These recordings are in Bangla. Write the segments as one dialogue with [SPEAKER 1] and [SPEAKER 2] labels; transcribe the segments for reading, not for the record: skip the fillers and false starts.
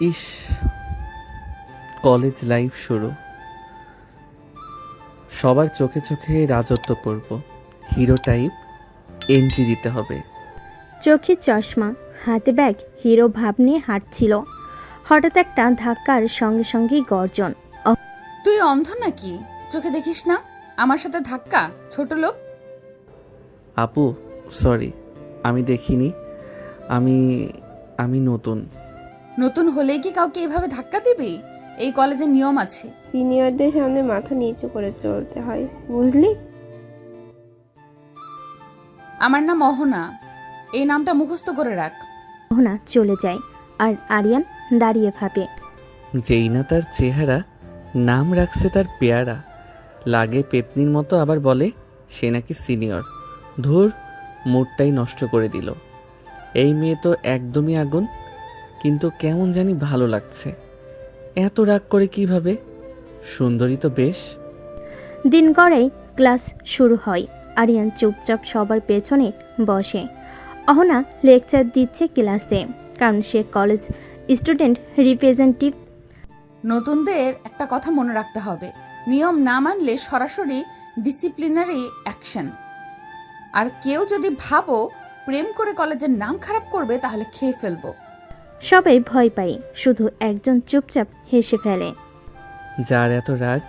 [SPEAKER 1] ইস, কলেজ লাইফ শুরু। সবার চোখে চোখে রাজত্ব করব, হিরো টাইপ এন্ট্রি দিতে হবে।
[SPEAKER 2] চোখে চশমা, হাতে ব্যাগ, হিরো ভাব নিয়ে হাঁটছিল। হঠাৎ একটা ধাক্কার সঙ্গে সঙ্গেই গর্জন।
[SPEAKER 3] তুই অন্ধ নাকি? চোখে দেখিস না? আমার সাথে ধাক্কা, ছোট লোক।
[SPEAKER 1] আপু সরি, আমি দেখিনি। আমি আমি নতুন।
[SPEAKER 3] নতুন হলেই কি কাউকে এভাবে ধাক্কা দিবি? এই কলেজের নিয়ম আছে।
[SPEAKER 4] সিনিয়রদের সামনে মাথা নিচু করে চলতে হয়, বুঝলি?
[SPEAKER 3] আমার নাম অহনা, এই নামটা মুখস্থ করে রাখ।
[SPEAKER 2] অহনা চলে যায় আর আরিয়ান দাঁড়িয়ে ভাবে।
[SPEAKER 1] যেই না তার চেহারা, নাম রাখছে তার পেয়ারা। লাগে পেতনির মতো, আবার বলে সে নাকি সিনিয়র। ধুর, মুডটাই নষ্ট করে দিল। এই মেয়ে তো একদমই আগুন, কিন্তু কেমন জানি ভালো লাগছে। এত রাগ করে কিভাবে? সুন্দরী তো বেশ।
[SPEAKER 2] দিন গড়াই ক্লাস শুরু হয়। আরিয়ান চুপচাপ সবার পেছনে বসে। অহনা লেকচার দিচ্ছে ক্লাসে, কারণ সে কলেজ স্টুডেন্ট রিপ্রেজেন্টেটিভ।
[SPEAKER 3] নতুনদের একটা কথা মনে রাখতে হবে, নিয়ম না মানলে সরাসরি ডিসিপ্লিনারি অ্যাকশন। আর কেউ যদি ভাবো প্রেম করে কলেজের নাম খারাপ করবে, তাহলে খেয়ে ফেলবো।
[SPEAKER 2] সবাই ভয় পায়, শুধু একজন চুপচাপ হেসে ফেলে।
[SPEAKER 1] যার এত রাগ,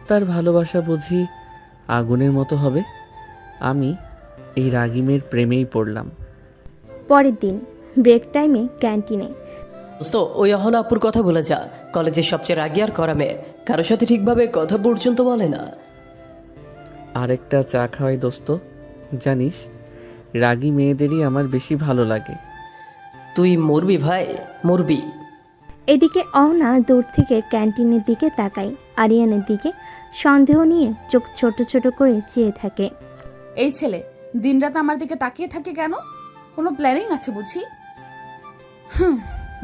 [SPEAKER 1] তার ভালোবাসা বুঝি আগুনের মতো হবে। আমি এই রাগী মেয়ের প্রেমেই পড়লাম।
[SPEAKER 2] পরের দিন ব্রেক টাইমে ক্যান্টিনে
[SPEAKER 5] দোস্ত, ওই অহনা আপুর কথা বলে যা। কলেজের সবচেয়ে রাগী আর করা মেয়ে, কারোর সাথে ঠিকভাবে কথা পর্যন্ত বলে না।
[SPEAKER 1] আরেকটা চা খাওয়াই দোস্ত। জানিস, রাগী মেয়েদেরই আমার বেশি ভালো লাগে।
[SPEAKER 5] তুই মরবি ভাই, মরবি।
[SPEAKER 2] এদিকে অহনা দূর থেকে ক্যান্টিনের দিকে তাকায়। আরিয়ানের দিকে সন্দেহ নিয়ে চোখ ছোট ছোট করে চেয়ে থাকে।
[SPEAKER 3] এই ছেলে দিনরাত আমার দিকে তাকিয়ে থাকে কেন? কোনো প্ল্যানিং আছে বুঝি?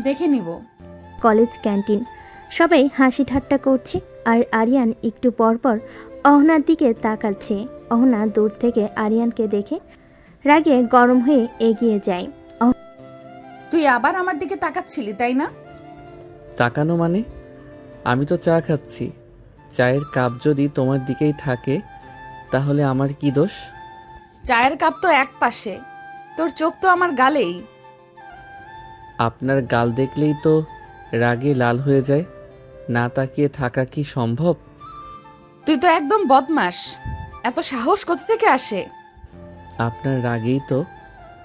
[SPEAKER 3] দেখে নিব।
[SPEAKER 2] কলেজ ক্যান্টিন, সবাই হাসি ঠাট্টা করছে আর আরিয়ান একটু পরপর অহনার দিকে তাকাচ্ছে। অহনা দূর থেকে আরিয়ানকে দেখে রাগে গরম হয়ে এগিয়ে যায়।
[SPEAKER 3] তুই আবার আমার দিকে তাকাচ্ছিলি, তাই না?
[SPEAKER 1] তাকানো মানে? আমি তো চা খাচ্ছি। চায়ের কাপ যদি তোমার দিকেই থাকে, তাহলে আমার কি দোষ?
[SPEAKER 3] চায়ের কাপ তো এক পাশে, তোর চোখ তো আমার গালেই।
[SPEAKER 1] আপনার গাল দেখলেই তো রাগে লাল হয়ে যায়। না তাকিয়ে থাকা কি সম্ভব?
[SPEAKER 3] তুই তো একদম বদমাস। এত সাহস কোথা থেকে আসে?
[SPEAKER 1] আপনার রাগেই তো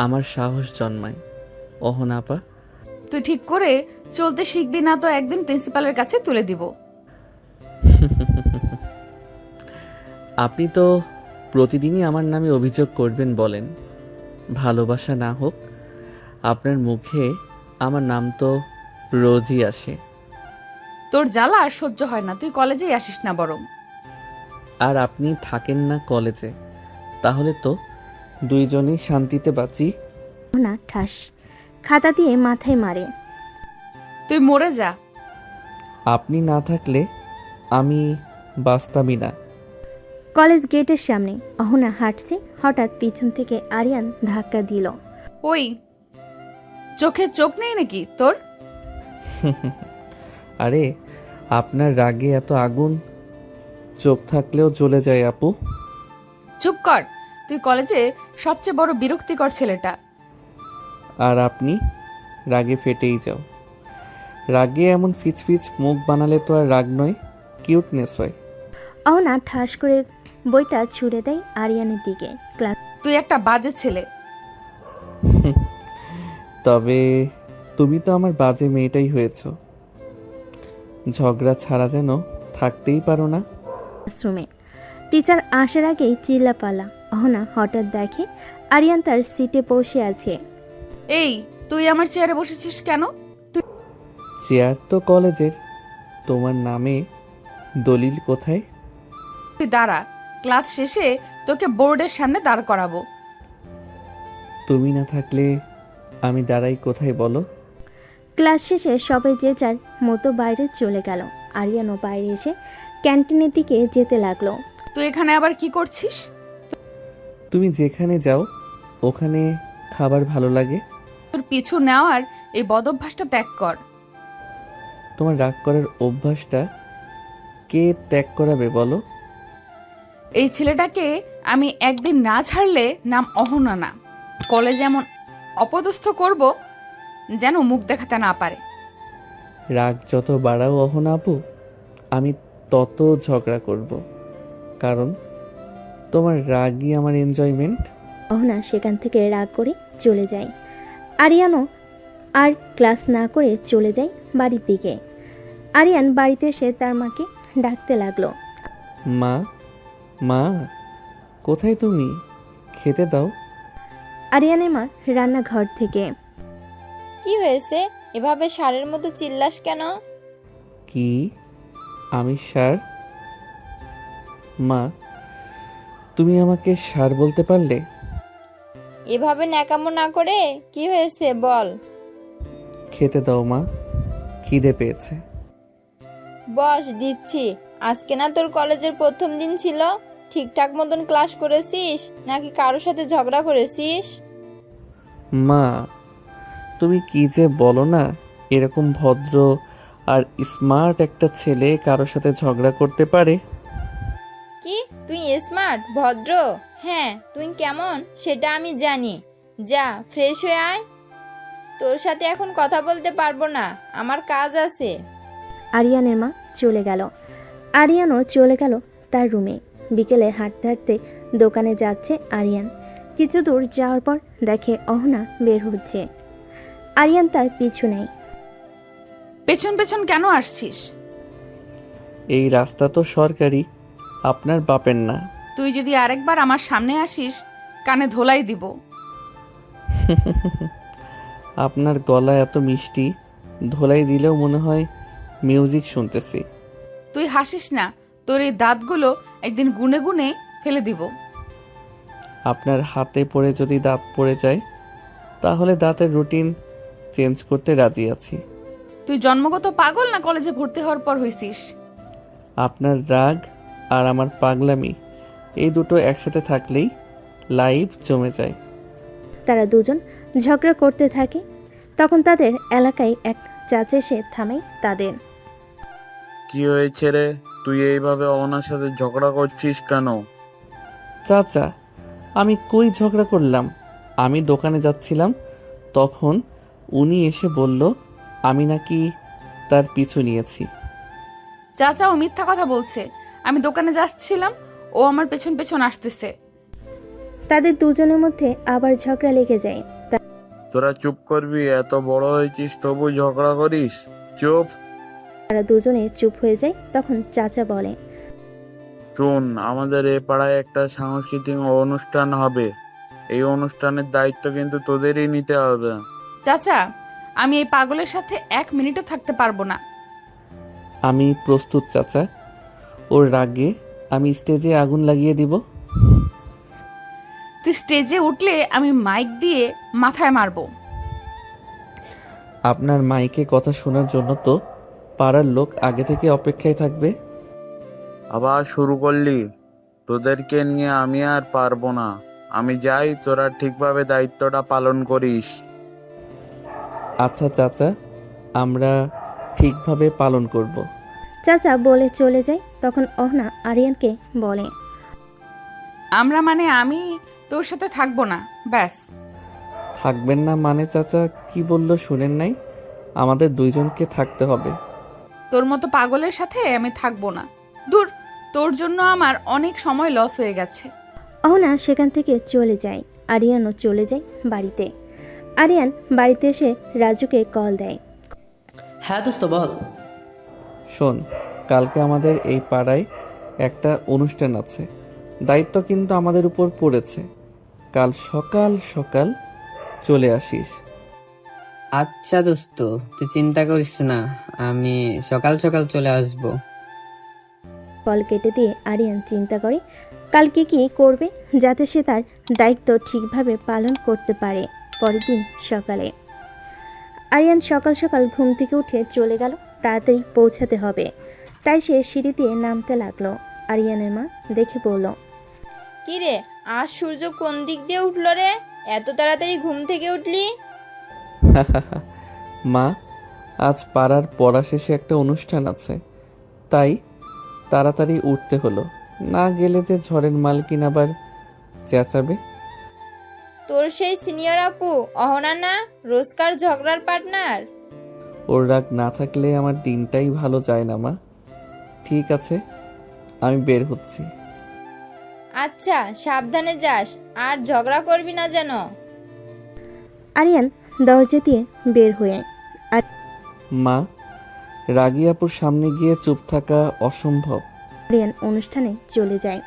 [SPEAKER 1] আমার সাহস জন্মায় অহনা আপা।
[SPEAKER 3] তুই ঠিক করে চলতে শিখবি না তো একদিন প্রিন্সিপালের কাছে তুলে দিব।
[SPEAKER 1] আপনি তো প্রতিদিনই আমার নামে অভিযোগ করবেন বলেন। ভালোবাসা না হোক, আপনার মুখে আমার নাম তো রোজই আসে।
[SPEAKER 3] তোর জ্বালা আর সহ্য হয় না, তুই কলেজেই আসিস না বরং।
[SPEAKER 1] আর আপনি থাকেন না কলেজে, তাহলে তো দুইজনেই শান্তিতে বাঁচি।
[SPEAKER 2] অহনা ঠাস খাতা দিয়ে মাথায় মারে।
[SPEAKER 3] তুই মরে যা।
[SPEAKER 1] আপনি না থাকলে আমি বাঁচতামই না।
[SPEAKER 2] কলেজ গেটের সামনে অহনা হাঁটছে, হঠাৎ পিছন থেকে আরিয়ান ধাক্কা দিল।
[SPEAKER 3] ওই, চোখে চোখ নেই নাকি তোর?
[SPEAKER 1] আরে, আপনার রাগে এত আগুন, চোখ থাকলেও জ্বলে যায় আপু।
[SPEAKER 3] চুপ কর, তুই কলেজে সবচেয়ে বড় বিরক্তিকর ছেলেটা।
[SPEAKER 1] আর আপনি রাগে ফেটেই যাও। রাগে এমন ফিচফিচ মুখ বানালে তো আর রাগ নয়, কিউটনেস হয়।
[SPEAKER 2] অহনা ঠাস করে বইটা ছুঁড়ে দেয় আরিয়ানের দিকে। ক্লাস
[SPEAKER 3] তুই একটা বাজে ছেলে।
[SPEAKER 1] তবে তুমি তো আমার বাজে মেয়েটাই হয়েছ। ঝগড়া ছাড়া যেন থাকতেই পারো না।
[SPEAKER 2] ক্লাসরুমে টিচার আসার আগেই চিল্লাপালা। অহনা হঠাৎ দেখে আরিয়ান তার সিটে বসে আছে।
[SPEAKER 3] এই, তুই আমার চেয়ারে বসেছিস কেন?
[SPEAKER 1] চেয়ার তো কলেজের, তোমার নামে দলিল কোথায়?
[SPEAKER 3] তুই দাঁড়া, ক্লাস শেষে তোকে বোর্ডের সামনে দাঁড় করাবো।
[SPEAKER 1] তুমি না থাকলে আমি দাঁড়াই কোথায় বলো?
[SPEAKER 2] ক্লাস শেষে সবাই যে যার মতো বাইরে চলে গেল। আরিয়ানও বাইরে এসে ক্যান্টিনের দিকে যেতে লাগলো।
[SPEAKER 3] তুই এখানে আবার কি করছিস?
[SPEAKER 1] তুমি যেখানে যাও ওখানে খাবার ভালো লাগে।
[SPEAKER 3] তোর পিছু নেওয়ার এই বদভ্যাসটা ত্যাগ কর।
[SPEAKER 1] তোমার রাগ করার অভ্যাসটা কে ত্যাগ করাবে বলো?
[SPEAKER 3] এই ছেলেটাকে আমি একদিন না ছাড়লে নাম অহনা না। কলেজে এমন অপদস্থ করব যেন মুখ দেখাতে না পারে।
[SPEAKER 1] রাগ যত বাড়াও অহনা আপু, আমি তত ঝগড়া করব, কারণ তোমার রাগই আমার এনজয়মেন্ট।
[SPEAKER 2] অহনা সেখান থেকে রাগ করে চলে যায়। আরিয়ানও আর ক্লাস না করে চলে যায় বাড়ির দিকে। আরিয়ান বাড়িতে এসে তার মাকে ডাকতে লাগলো।
[SPEAKER 1] মা, মা, কোথায় তুমি? খেতে দাও।
[SPEAKER 2] আরিয়ানের মা রান্নাঘর থেকে।
[SPEAKER 6] কি হয়েছে? এভাবে ষাঁড়ের মতো চিল্লাস কেন?
[SPEAKER 1] কি? আমি ষাঁড়? মা, তুমি আমাকে ষাঁড় বলতে পারলে?
[SPEAKER 6] এভাবে ন্যাকামো না করে কি হয়েছে বল।
[SPEAKER 1] খেতে দাও মা, খিদে পেয়েছে।
[SPEAKER 6] বস, দিচ্ছি। আজকে না তোর কলেজের প্রথম দিন ছিল? ঠিকঠাক মতন ক্লাস করেছিস নাকি কারোর সাথে ঝগড়া করেছিস?
[SPEAKER 1] মা, তুমি কি যে বলো না, এরকম ভদ্র আর স্মার্ট একটা ছেলে কারোর সাথে ঝগড়া করতে পারে?
[SPEAKER 6] কি তুই স্মার্ট ভদ্র? হ্যাঁ, তুই কেমন সেটা আমি জানি। যা ফ্রেশ হয়ে আয়। তোর সাথে এখন কথা বলতে পারবো না, আমার কাজ আছে।
[SPEAKER 2] আরিয়ানের মা চলে গেল। আরিয়ানও চলে গেল তার রুমে। বিকেলে হাঁটতে হাঁটতে দোকানে যাচ্ছে আরিয়ান। কিছু দূর যাওয়ার পর দেখে অহনা বের হচ্ছে। আরিয়ান তার পিছু নেয়।
[SPEAKER 3] পেছন পেছন কেন আসছিস?
[SPEAKER 1] এই রাস্তা তো সরকারি, আপনার বাপের না।
[SPEAKER 3] তুই যদি আরেকবার আমার সামনে আসিস কানে ধোলাই দিব।
[SPEAKER 1] আপনার গলা এত মিষ্টি, ধোলাই দিলেও মনে হয় মিউজিক শুনতেছি।
[SPEAKER 3] তুই হাসিস না, তোর এই দাঁতগুলো একদিন গুনে গুনে ফেলে দিব।
[SPEAKER 1] আপনার হাতে পড়ে যদি দাঁত পড়ে যায় তাহলে দাঁতের রুটিন চেঞ্জ করতে রাজি আছি।
[SPEAKER 3] তুই জন্মগত পাগল না কলেজে ভর্তি হওয়ার পর হইছিস?
[SPEAKER 1] আপনার রাগ আর আমার পাগলামি, এই দুটো একসাথে থাকলেই লাইফ জমে যায়।
[SPEAKER 2] তারা দুজন ঝগড়া করতে থাকে। তখন তাদের এলাকায় এক চাচা এসে থামায় তাদের।
[SPEAKER 7] কি হয়েছে রে? তুই এইভাবে ওনার সাথে ঝগড়া করছিস কেন?
[SPEAKER 1] চাচা, আমি কই ঝগড়া করলাম? আমি দোকানে যাচ্ছিলাম, তখন উনি এসে বলল আমি নাকি তার পিছু নিয়েছি।
[SPEAKER 3] চাচা ও মিথ্যা কথা বলছে। আমি দোকানে যাচ্ছিলাম, ও আমার পেছন পেছন আসতেছে।
[SPEAKER 2] তাদের দুজনের মধ্যে আবার ঝগড়া লেগে যায়।
[SPEAKER 7] তোরা চুপ করবি? এত বড় হয়েছিস তবু ঝগড়া করিস? চুপ।
[SPEAKER 2] তারা দুজনে চুপ হয়ে যায়। তখন চাচা বলে,
[SPEAKER 7] শোন, আমাদের এ পাড়ায় একটা সাংস্কৃতিক অনুষ্ঠান হবে। এই অনুষ্ঠানের দায়িত্ব কিন্তু তোদেরই নিতে হবে।
[SPEAKER 3] চাচা, আমি এই পাগলের সাথে 1 মিনিটও থাকতে পারবো না।
[SPEAKER 1] আমি প্রস্তুত চাচা, ওর রাগে আমি স্টেজে আগুন লাগিয়ে দিব।
[SPEAKER 3] তুই স্টেজে উঠলে আমি মাইক দিয়ে মাথায় মারবো।
[SPEAKER 1] আপনার মাইকে কথা শোনার জন্য তো পাড়ার লোক আগে থেকে অপেক্ষায় থাকবে।
[SPEAKER 7] আবার শুরু করলি? তোদেরকে নিয়ে আমি আর পারবো না। আমি যাই, তোরা ঠিকভাবে দায়িত্বটা পালন করিস।
[SPEAKER 1] আচ্ছা চাচা, আমরা ঠিকভাবে পালন করব।
[SPEAKER 2] চাচা বলে চলে যায়। তখন অহনা আরিয়ানকে বলে,
[SPEAKER 3] আমরা মানে আমি তোর সাথে থাকবো না, ব্যাস।
[SPEAKER 1] থাকবেন না মানে? চাচা কি বললো শুনেন নাই? আমাদের দুইজনকে থাকতে হবে।
[SPEAKER 3] তোর মতো পাগলের সাথে আমি থাকবো না। দূর, তোর জন্য আমার অনেক সময় লস হয়ে গেছে।
[SPEAKER 2] অহনা সেখান থেকে চলে যায়। আরিয়ানও চলে যায় বাড়িতে। আরিয়ান বাড়িতে এসে রাজুকে কল দেয়।
[SPEAKER 5] হ্যাঁ দোস্ত বল।
[SPEAKER 1] শোন, কালকে আমাদের এই পাড়ায় একটা অনুষ্ঠান আছে, দায়িত্ব কিন্তু আমাদের উপর পড়েছে। কাল সকাল সকাল চলে আসিস।
[SPEAKER 8] আচ্ছা দোস্ত, তুই চিন্তা করিস না, আমি সকাল সকাল চলে আসব।
[SPEAKER 2] কল কেটে দিয়ে আরিয়ান চিন্তা করে কালকে কি করবে যাতে সে তার দায়িত্ব ঠিকভাবে পালন করতে পারে। পরের দিন সকালে আরিয়ান সকাল সকাল ঘুম থেকে উঠে চলে গেল। তাড়াতাড়ি পৌঁছাতে হবে, তাই সে সিঁড়ি দিয়ে নামতে লাগলো। আরিয়ানের মা দেখে বলল,
[SPEAKER 6] কি রে, আজ সূর্য কোন দিক দিয়ে উঠলো রে? এত তাড়াতাড়ি ঘুম থেকে উঠলি?
[SPEAKER 1] মা, আজ পাড়ার পড়া শেষে একটা অনুষ্ঠান আছে, তাই তাড়াতাড়ি উঠতে হলো। না গেলে যে ঝড়ের মালকিন আবার চেঁচাবে।
[SPEAKER 6] তোর সেই সিনিয়র আপু অহনা না, রোজকার ঝগড়ার পার্টনার?
[SPEAKER 1] ওর রাগ না থাকলে আমার দিনটাই ভালো যায় না মা। ঠিক আছে, আমি বের হচ্ছি।
[SPEAKER 6] আচ্ছা, সাবধানে যাস, আর ঝগড়া করবি না যেন।
[SPEAKER 2] আরিয়ান দরজা দিয়ে বের হয়ে
[SPEAKER 1] মা, রাগী আপুর সামনে গিয়ে চুপ থাকা অসম্ভব।
[SPEAKER 2] আরিয়ান অনুষ্ঠানে চলে যায়।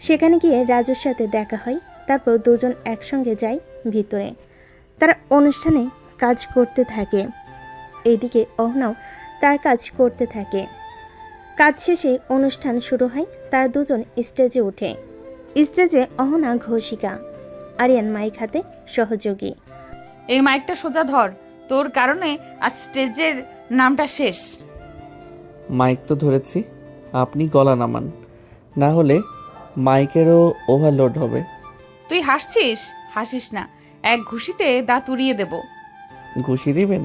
[SPEAKER 2] সেখানে গিয়ে রাজুর সাথে দেখা হয়। তারপর দুজন একসঙ্গে যায় ভিতরে। তারা অনুষ্ঠানে কাজ করতে থাকে। এইদিকে অহনাও তার কাজ করতে থাকে। কাজ শেষে অনুষ্ঠান শুরু হয়। তারা দুজন স্টেজে ওঠে। স্টেজে অহনা ঘোষিকা, আরিয়ান মাইক হাতে সহযোগী।
[SPEAKER 3] এই মাইকটা সোজা ধর, তোর কারণে আজ স্টেজের নামটা শেষ।
[SPEAKER 1] মাইক তো ধরেছি, আপনি গলা নামান, না হলে মাইকেরও ওভারলোড হবে।
[SPEAKER 3] তুই হাসছিস? হাসিস না, এক ঘুষিতে দাঁত উড়িয়ে দেব।
[SPEAKER 1] ঘুষি দিবেন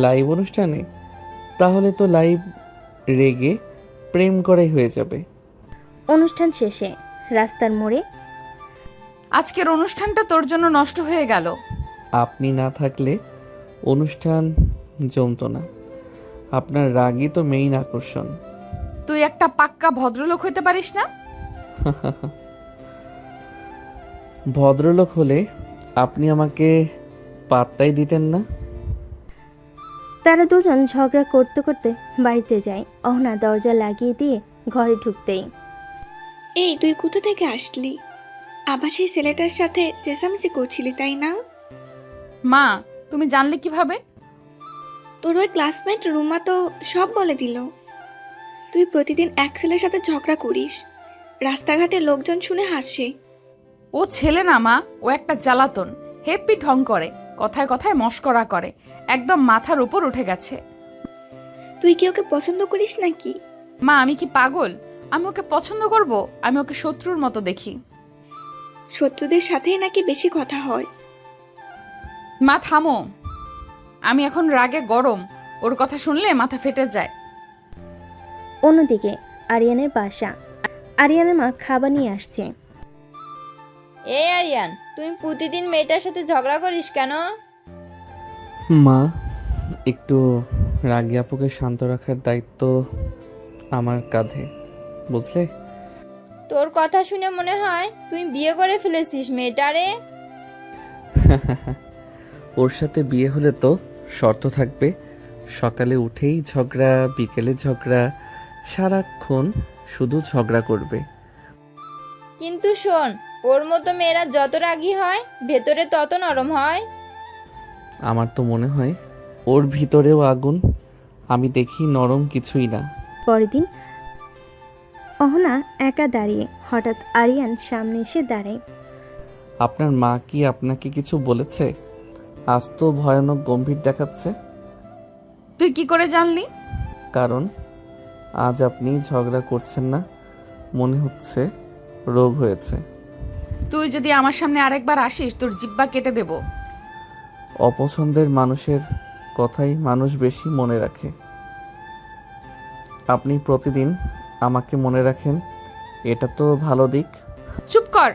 [SPEAKER 1] লাইভ অনুষ্ঠানে? তাহলে তো লাইভ রেগে প্রেম করাই হয়ে যাবে।
[SPEAKER 2] অনুষ্ঠান শেষে রাস্তার মোড়ে
[SPEAKER 3] আজকের অনুষ্ঠানটা তোর জন্য নষ্ট হয়ে গেল।
[SPEAKER 1] আপনি না থাকলে অনুষ্ঠান জমতো না। আপনার রাগই তো মেইন আকর্ষণ।
[SPEAKER 3] তুই একটা পাক্কা ভদ্রলোক হইতে পারিস না?
[SPEAKER 1] ভদ্রলোক হলে আপনি আমাকে পাত্তাই দিতেন না।
[SPEAKER 2] তারা দুজন ঝগড়া করতে করতে বাড়িতে যায়। অহনা দরজা লাগিয়ে দিয়ে ঘরে ঢুকতেই,
[SPEAKER 9] এই তুই কোথা থেকে আসলি? আবার সেই ছেলেটার সাথে চেঁচামেচি করছিলি তাই না?
[SPEAKER 3] মা, তুমি জানলে কিভাবে?
[SPEAKER 9] তোর ওই ক্লাসমেট রুমা তো সব বলে দিল। তুই প্রতিদিন এক ছেলের সাথে ঝগড়া করিস, রাস্তাঘাটে লোকজন শুনে হাসে।
[SPEAKER 3] ও ছেলে না মা, ও একটা জ্বালাতন, হেপি ঢং করে, কথায় কথায় মস্করা করে, একদম মাথার উপর উঠে গেছে।
[SPEAKER 9] তুই কি ওকে পছন্দ করিস নাকি?
[SPEAKER 3] মা, আমি কি পাগল? আমি ওকে পছন্দ করব? আমি ওকে শত্রুর মতো দেখি।
[SPEAKER 9] শত্রুদের সাথেই নাকি বেশি কথা হয়।
[SPEAKER 3] মা থামো, আমি এখন রাগে গরম, ওর কথা শুনলে মাথা ফেটে যায়।
[SPEAKER 2] অন্যদিকে আরিয়ানের বাসা। আরিয়ানের মা খাবার নিয়ে আসছে।
[SPEAKER 6] এই আরিয়ান, তুমি প্রতিদিন মেয়েটার সাথে ঝগড়া করিস কেন?
[SPEAKER 1] মা, একটু রাগী আপুকে শান্ত রাখার দায়িত্ব আমার কাঁধে, বুঝলে?
[SPEAKER 6] তোর কথা শুনে মনে হয় তুই বিয়ে করে ফেলেছিস মেয়েটারে।
[SPEAKER 1] ওর সাথে বিয়ে হলে তো শর্ত থাকবে, সকালে উঠেই ঝগড়া, বিকেলে ঝগড়া, সারাক্ষণ শুধু ঝগড়া করবে।
[SPEAKER 6] কিন্তু শোন, ওর মতো মেয়েরা যত রাগী হয় ভেতরে তত নরম হয়।
[SPEAKER 1] আমার তো মনে হয় ওর ভিতরেও আগুন, আমি দেখি নরম কিছুই না।
[SPEAKER 2] পরের দিন অহনা একা দাঁড়িয়ে, হঠাৎ আরিয়ান সামনে এসে দাঁড়ায়।
[SPEAKER 1] আপনার মা কি আপনাকে কিছু বলেছে? আজ তো ভয়ানক গম্ভীর দেখাচ্ছে।
[SPEAKER 3] তুই কি করে জানলি?
[SPEAKER 1] কারণ আজ আপনি ঝগড়া করছেন না, মনে হচ্ছে রোগ হয়েছে।
[SPEAKER 3] তুই যদি আমার সামনে আরেকবার আসিস তোর জিব্বা কেটে দেব।
[SPEAKER 1] অপছন্দের মানুষের কথাই মানুষ বেশি মনে রাখে। আপনি প্রতিদিন আমাকে মনে রাখেন, এটা তো ভালো দিক।
[SPEAKER 3] চুপ কর,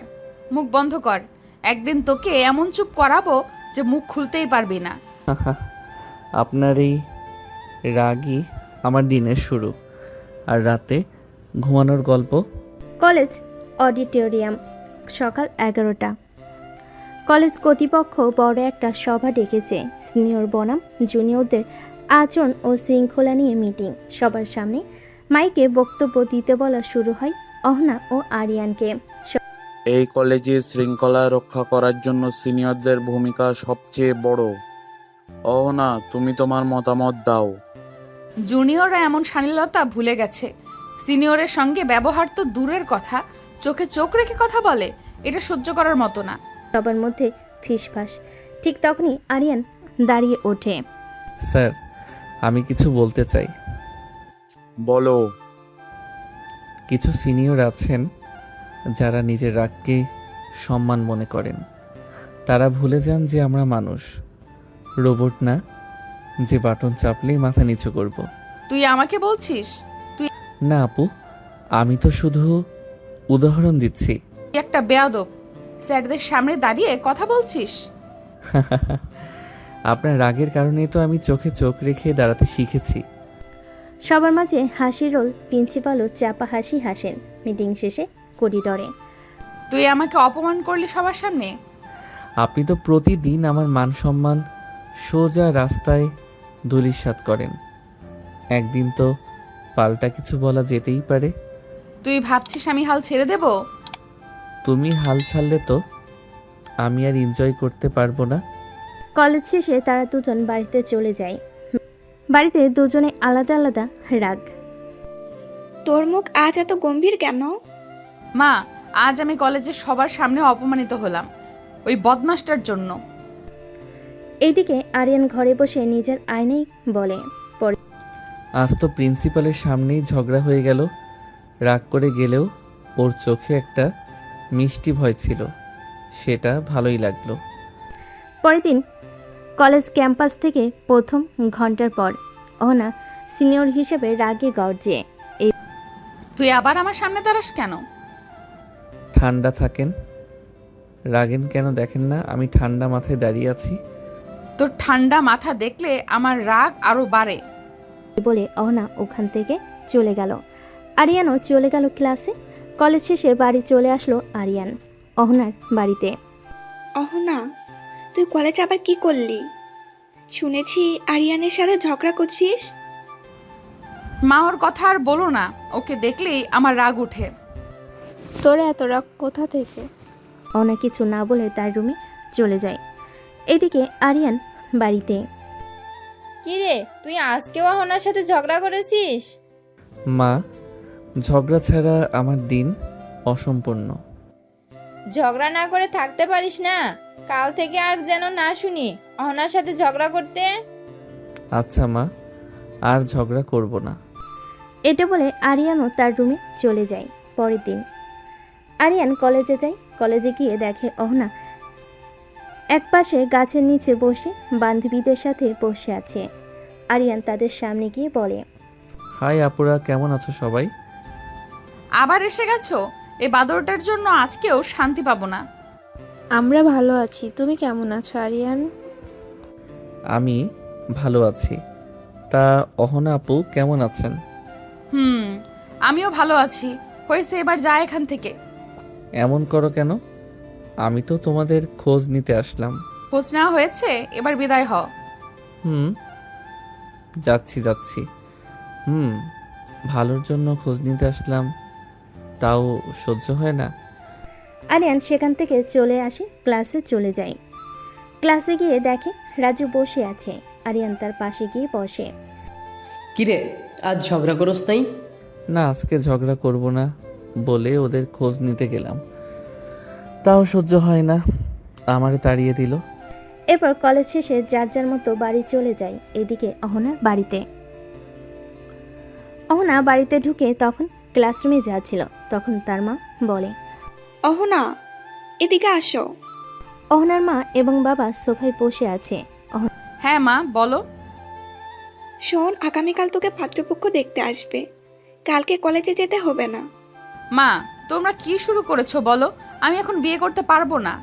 [SPEAKER 3] মুখ বন্ধ কর, একদিন তোকে এমন চুপ করাবো যে মুখ খুলতেই পারবি না।
[SPEAKER 1] আপনার এই রাগই আমার দিনের শুরু, আর রাতে ঘুমানোর গল্প।
[SPEAKER 2] কলেজ অডিটোরিয়াম, সকাল 11টা। কলেজ কর্তৃপক্ষ বড় একটা সভা ডেকেছে। সিনিয়র বনাম জুনিয়রদের আচরণ ও শৃঙ্খলা নিয়ে মিটিং। সবার সামনে মাইকে বক্তব্য দিতে বলা শুরু হয় অহনা ও আরিয়ানকে।
[SPEAKER 7] এই কলেজে শৃঙ্খলা রক্ষা করার জন্য সিনিয়রদের ভূমিকা সবচেয়ে বড়। অহনা, তুমি তোমার মতামত দাও।
[SPEAKER 3] জুনিয়ররা এমন শালীনতা ভুলে গেছে। সিনিয়রের সঙ্গে ব্যবহার তো দূরের কথা, চোখে চোখ রেখে কথা বলে, এটা সহ্য করার মতো না।
[SPEAKER 2] সবার মধ্যে ফিসফাস। ঠিক তখনই আরিয়ান দাঁড়িয়ে ওঠে।
[SPEAKER 1] স্যার, আমি কিছু বলতে চাই।
[SPEAKER 7] বলো।
[SPEAKER 1] কিছু সিনিয়র আছেন যারা নিজের রাগকে সম্মান মনে করেন, তারা ভুলে যান যে আমরা মানুষ, রোবট না যে বাটন চাপলেই মাথা নিচু করব।
[SPEAKER 3] তুই আমাকে বলছিস?
[SPEAKER 1] না আপু, আমি তো শুধু উদাহরণ দিচ্ছি।
[SPEAKER 3] তুই একটা বেয়াদব, স্যারদের সামনে দাঁড়িয়ে কথা বলছিস।
[SPEAKER 1] আপনার রাগের কারণেই তো আমি চোখে চোখ রেখে দাঁড়াতে শিখেছি।
[SPEAKER 2] সবার মাঝে হাসির রোল। প্রিন্সিপালও চাপা হাসি হাসেন। মিটিং শেষে করিডরে
[SPEAKER 3] তুই আমাকে অপমান করলি সবার সামনে।
[SPEAKER 1] আপনি তো প্রতিদিন আমার মান সম্মান সোজা রাস্তায় ধূলিসাৎ করেন, একদিন তো পাল্টা কিছু বলা যেতেই পারে।
[SPEAKER 3] তুই ভাবছিস আমি হাল ছেড়ে দেব?
[SPEAKER 1] তুমি হাল ছাড়লে তো আমি আর এনজয় করতে পারবো না।
[SPEAKER 2] কলেজ শেষে তারা দুজন বাড়িতে চলে যায়। বাড়িতে দুজনে আলাদা আলাদা রাগ।
[SPEAKER 9] তোর মুখ আজ এত গম্ভীর কেন?
[SPEAKER 3] মা, আজ আমি কলেজের সবার সামনে অপমানিত হলাম ওই বদমাসটার জন্য।
[SPEAKER 2] এইদিকে আরিয়ান ঘরে বসে নিজের আয়নায় বলে,
[SPEAKER 1] আজ তো প্রিন্সিপালের সামনেই ঝগড়া হয়ে গেল। রাগ করে গেলেও ওর চোখে একটা মিষ্টি ভয় ছিল, সেটা ভালোই লাগলো।
[SPEAKER 2] পরের দিন কলেজ ক্যাম্পাস থেকে প্রথম ঘন্টার পর অহনা সিনিয়র হিসেবে রাগে গর্জে।
[SPEAKER 3] তুই আবার আমার সামনে দাঁড়াস কেন?
[SPEAKER 1] ঠান্ডা থাকেন, রাগেন কেন দেখেন না আমি ঠান্ডা মাথায় দাঁড়িয়ে আছি।
[SPEAKER 3] তোর ঠান্ডা মাথা দেখলে আমার রাগ আরো বাড়ে।
[SPEAKER 2] বলে অহনা ওখান থেকে চলে গেল। আরিয়ানও চলে গেল ক্লাসে। কলেজ শেষে বাড়ি চলে আসলো আরিয়ান অহনার বাড়িতে।
[SPEAKER 9] অহনা, তুই কলেজে আবার কি করলি? শুনেছি আরিয়ানের সাথে ঝগড়া করছিস।
[SPEAKER 3] মা, ওর কথা আর বলো না, ওকে দেখলেই আমার রাগ উঠে।
[SPEAKER 4] তোর এত রাগ কোথা থেকে?
[SPEAKER 2] অহনা কিছু না বলে তার রুমে চলে যায়। এদিকে আরিয়ান বাড়িতে।
[SPEAKER 6] কি রে, তুই আজকেও অহনার সাথে ঝগড়া করেছিস?
[SPEAKER 1] মা, ঝগড়া ছাড়া আমার দিন অসম্পূর্ণ।
[SPEAKER 6] ঝগড়া না করে থাকতে পারিস না? কাল থেকে আর যেন না শুনি অহনার সাথে ঝগড়া করতে।
[SPEAKER 1] আচ্ছা মা, আর ঝগড়া করব না।
[SPEAKER 2] এটা বলে আরিয়ানও তার রুমে চলে যায়। পরের দিন আরিয়ান কলেজে যায়। কলেজে গিয়ে দেখে অহনা একপাশে গাছের নিচে বসে বান্ধবীদের সাথে বসে আছে। আরিয়ান তাদের সামনে গিয়ে বলে,
[SPEAKER 1] হাই আপুরা, কেমন আছো সবাই?
[SPEAKER 3] আবার এসে গেছো? এই বাদরটার জন্য আজকেও শান্তি পাবো না।
[SPEAKER 4] আমরা ভালো আছি, তুমি কেমন আছো আরিয়ান?
[SPEAKER 1] আমি ভালো আছি। তা অহনা আপু কেমন আছেন?
[SPEAKER 3] আমিও ভালো আছি। হয়েছে, এবার যা এখান থেকে।
[SPEAKER 1] এমন করো কেন? আমি তো তোমাদের খোঁজ নিতে আসলাম।
[SPEAKER 3] খোঁজ নেওয়া হয়েছে, এবার বিদায় হ।
[SPEAKER 1] যাচ্ছি যাচ্ছি। ভালোর জন্য খোঁজ নিতে আসলাম, তাও সহ্য হয় না।
[SPEAKER 2] আরিয়ান সেখান থেকে চলে আসে, ক্লাসে চলে যায়। ক্লাসে গিয়ে দেখে রাজু বসে আছে। আরিয়ান তার পাশে গিয়ে বসে।
[SPEAKER 5] কিরে, আজ ঝগড়া করস নাই?
[SPEAKER 1] না, আজকে ঝগড়া করব না বলে ওদের খোঁজ নিতে গেলাম, তাও সহ্য হয় না, আমারে তাড়িয়ে দিল।
[SPEAKER 2] এরপর কলেজ শেষে যার যার মতো বাড়ি চলে যায়। এদিকে অহনা বাড়িতে ঢুকে তখন ক্লাসরুমে যাচ্ছিল। তখন তার মা বলে,
[SPEAKER 9] অহনা, এদিকে আসো।
[SPEAKER 2] অহনার মা এবং বাবা সোফায় বসে আছে।
[SPEAKER 3] হ্যাঁ মা, বলো।
[SPEAKER 9] শোন, আগামীকাল তোকে পাত্রপক্ষ দেখতে আসবে। কালকে কলেজে যেতে হবে না।
[SPEAKER 3] মা, তোমরা কি শুরু করেছো বলো? আমি এখন বিয়ে করতে পারবো না।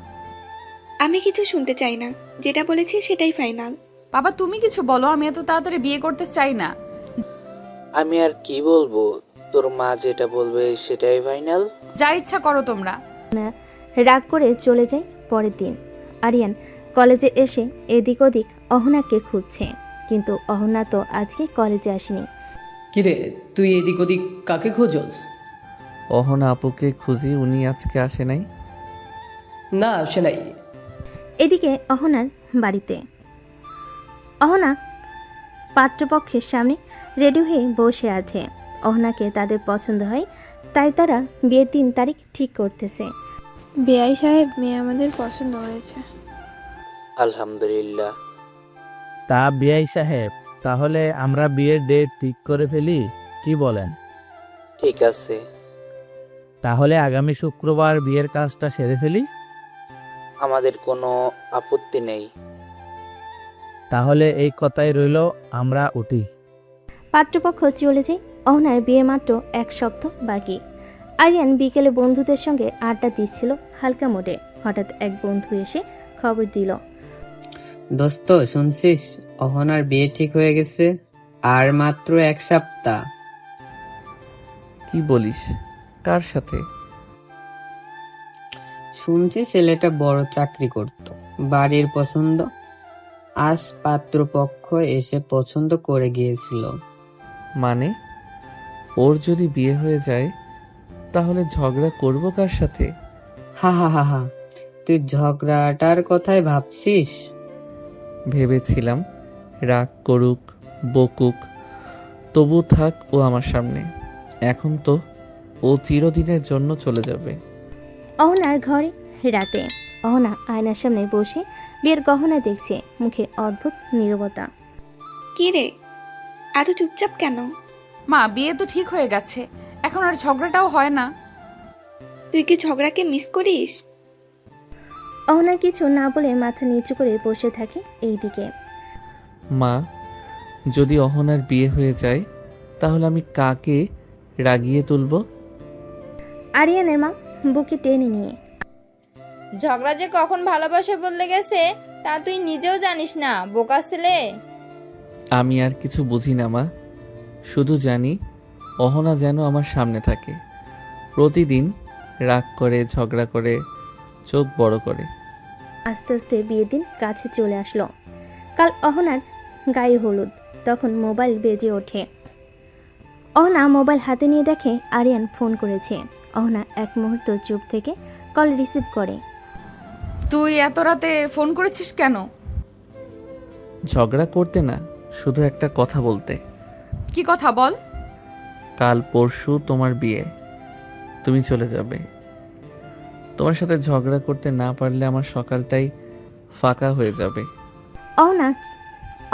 [SPEAKER 9] আমি কিছু শুনতে চাই না, যেটা বলেছি সেটাই ফাইনাল।
[SPEAKER 3] বাবা, তুমি কিছু বলো, আমি এত তাড়াতাড়ি বিয়ে করতে চাই না।
[SPEAKER 10] আমি আর কি বলবো, তোর মা যেটা বলবে সেটাই ফাইনাল।
[SPEAKER 3] যা ইচ্ছা করো তোমরা।
[SPEAKER 2] রাগ করে চলে যায়। পরের দিন আরিয়ান কলেজে এসে এদিক ওদিক অহনাকে খুঁজছে, কিন্তু অহনা তো আজকে কলেজে আসেনি।
[SPEAKER 5] কিরে, তুই এদিক ওদিক কাকে খোঁজস?
[SPEAKER 1] অহনা আপুকে খুঁজি, উনি আজকে আসে নাই।
[SPEAKER 5] না, আসে নাই।
[SPEAKER 2] এদিকে অহনার বাড়িতে অহনা পাত্রপক্ষের সামনে রেডি হয়ে বসে আছে। অহনাকে তাদের পছন্দ হয়, তাই তারা বিয়ের দিন তারিখ ঠিক করতেছে।
[SPEAKER 4] বেআই সাহেব, মেয়ে আমাদের পছন্দ হয়েছে।
[SPEAKER 10] আলহামদুলিল্লাহ।
[SPEAKER 11] তা বিআই সাহেব, তাহলে আমরা বিয়ের ডেট ঠিক করে ফেলি, কি বলেন?
[SPEAKER 10] ঠিক আছে।
[SPEAKER 11] তাহলে আগামী শুক্রবার বিয়ের কাজটা সেরে ফেলি।
[SPEAKER 10] আমাদের কোনো আপত্তি নেই।
[SPEAKER 11] তাহলে এই কথাই রইল, আমরা উঠি।
[SPEAKER 2] পাত্রপক্ষ চলে যায়। অহনার বিয়ে মাত্র 1 সপ্তাহ বাকি। আরিয়ান বিকেলে বন্ধুদের সঙ্গে আড্ডা দিচ্ছিল হালকা মোডে। হঠাৎ এক বন্ধু এসে খবর দিল,
[SPEAKER 8] দোস্ত শুনছিস, অহনার বিয়ে ঠিক হয়ে গেছে, আর মাত্র 1 সপ্তাহ।
[SPEAKER 1] কি বলিস? কার সাথে?
[SPEAKER 8] শুনছি ছেলেটা বড় চাকরি করত, বাড়ির পছন্দ। আজ পাত্রপক্ষ এসে পছন্দ করে গিয়েছিল।
[SPEAKER 1] মানে ওর যদি বিয়ে হয়ে যায় তাহলে ঝগড়া করব কার সাথে?
[SPEAKER 8] হা হা হা হা, তুই ঝগড়াটার কথাই ভাবছিস?
[SPEAKER 1] ভেবেছিলাম রাগ করুক, বকুক, তবু থাক ও আমার সামনে। এখন তো ও চিরদিনের জন্য চলে যাবে।
[SPEAKER 2] অহনার ঘরে রাতে। অহনা আয়নার সামনে বসে বিয়ের গহনা দেখছে, মুখে অদ্ভুত নীরবতা।
[SPEAKER 9] কি রে, এত চুপচাপ কেন?
[SPEAKER 3] মা, বিয়ে তো ঠিক হয়ে গেছে, এখন আর ঝগড়াটাও হয় না।
[SPEAKER 9] তুই কি ঝগড়াকে মিস করিস?
[SPEAKER 2] অহনা কিছু না বলে মাথা নিচু করে বসে থাকে এইদিকে।
[SPEAKER 1] মা, যদি অহনার বিয়ে হয়ে যায় তাহলে আমি কাকে রাগিয়ে তুলব?
[SPEAKER 2] আরিয়ানের মা বুকে টেনে নিয়ে,
[SPEAKER 6] ঝগড়া যে কখন ভালোবাসা বদলে গেছে তা তুই নিজেও জানিস না, বোকা ছেলে।
[SPEAKER 1] আমি আর কিছু বুঝি না মা, শুধু জানি অহনা যেন আমার সামনে থাকে, প্রতিদিন রাগ করে, ঝগড়া করে, চোখ বড় করে।
[SPEAKER 2] আস্তে আস্তে বিয়ের দিন কাছে চলে আসলো। কাল অহনার গায়ে হলুদ। তখন মোবাইল বেজে ওঠে। অহনা মোবাইল হাতে নিয়ে দেখে আরিয়ান ফোন করেছে। অহনা এক মুহূর্ত চুপ থেকে কল রিসিভ করে।
[SPEAKER 3] তুই এত রাতে ফোন করেছিস কেন?
[SPEAKER 1] ঝগড়া করতে না, শুধু একটা কথা বলতে।
[SPEAKER 3] কি কথা বল?
[SPEAKER 1] কাল পরশু তোমার বিয়ে, তুমি চলে যাবে। তোমার সাথে ঝগড়া করতে না পারলে আমার সকালটাই ফাঁকা হয়ে যাবে।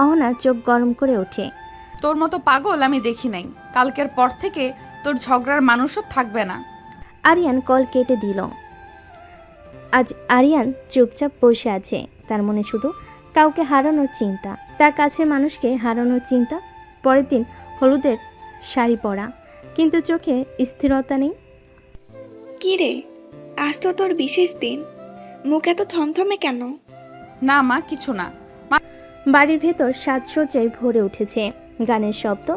[SPEAKER 2] অহনা চোখ গরম করে ওঠে।
[SPEAKER 3] তোর মতো পাগল আমি দেখি নাই। কালকের পর থেকে তোর ঝগড়ার মানুষও থাকবে না।
[SPEAKER 2] আরিয়ান কল কেটে দিল। আজ আরিয়ান চুপচাপ বসে আছে। তার মনে শুধু কাউকে হারানোর চিন্তা, তার কাছের মানুষকে হারানোর চিন্তা। পরের দিন হলুদের শাড়ি পরা, কিন্তু চোখে স্থিরতা নেই।
[SPEAKER 9] কি রে, আজ তো তোর বিশেষ দিন, মুখ এত থমথমে কেন?
[SPEAKER 3] না মা, কিছু না।
[SPEAKER 2] বাড়ির ভেতর সাজসজ্জায় ভরে উঠেছে, গানের শব্দ,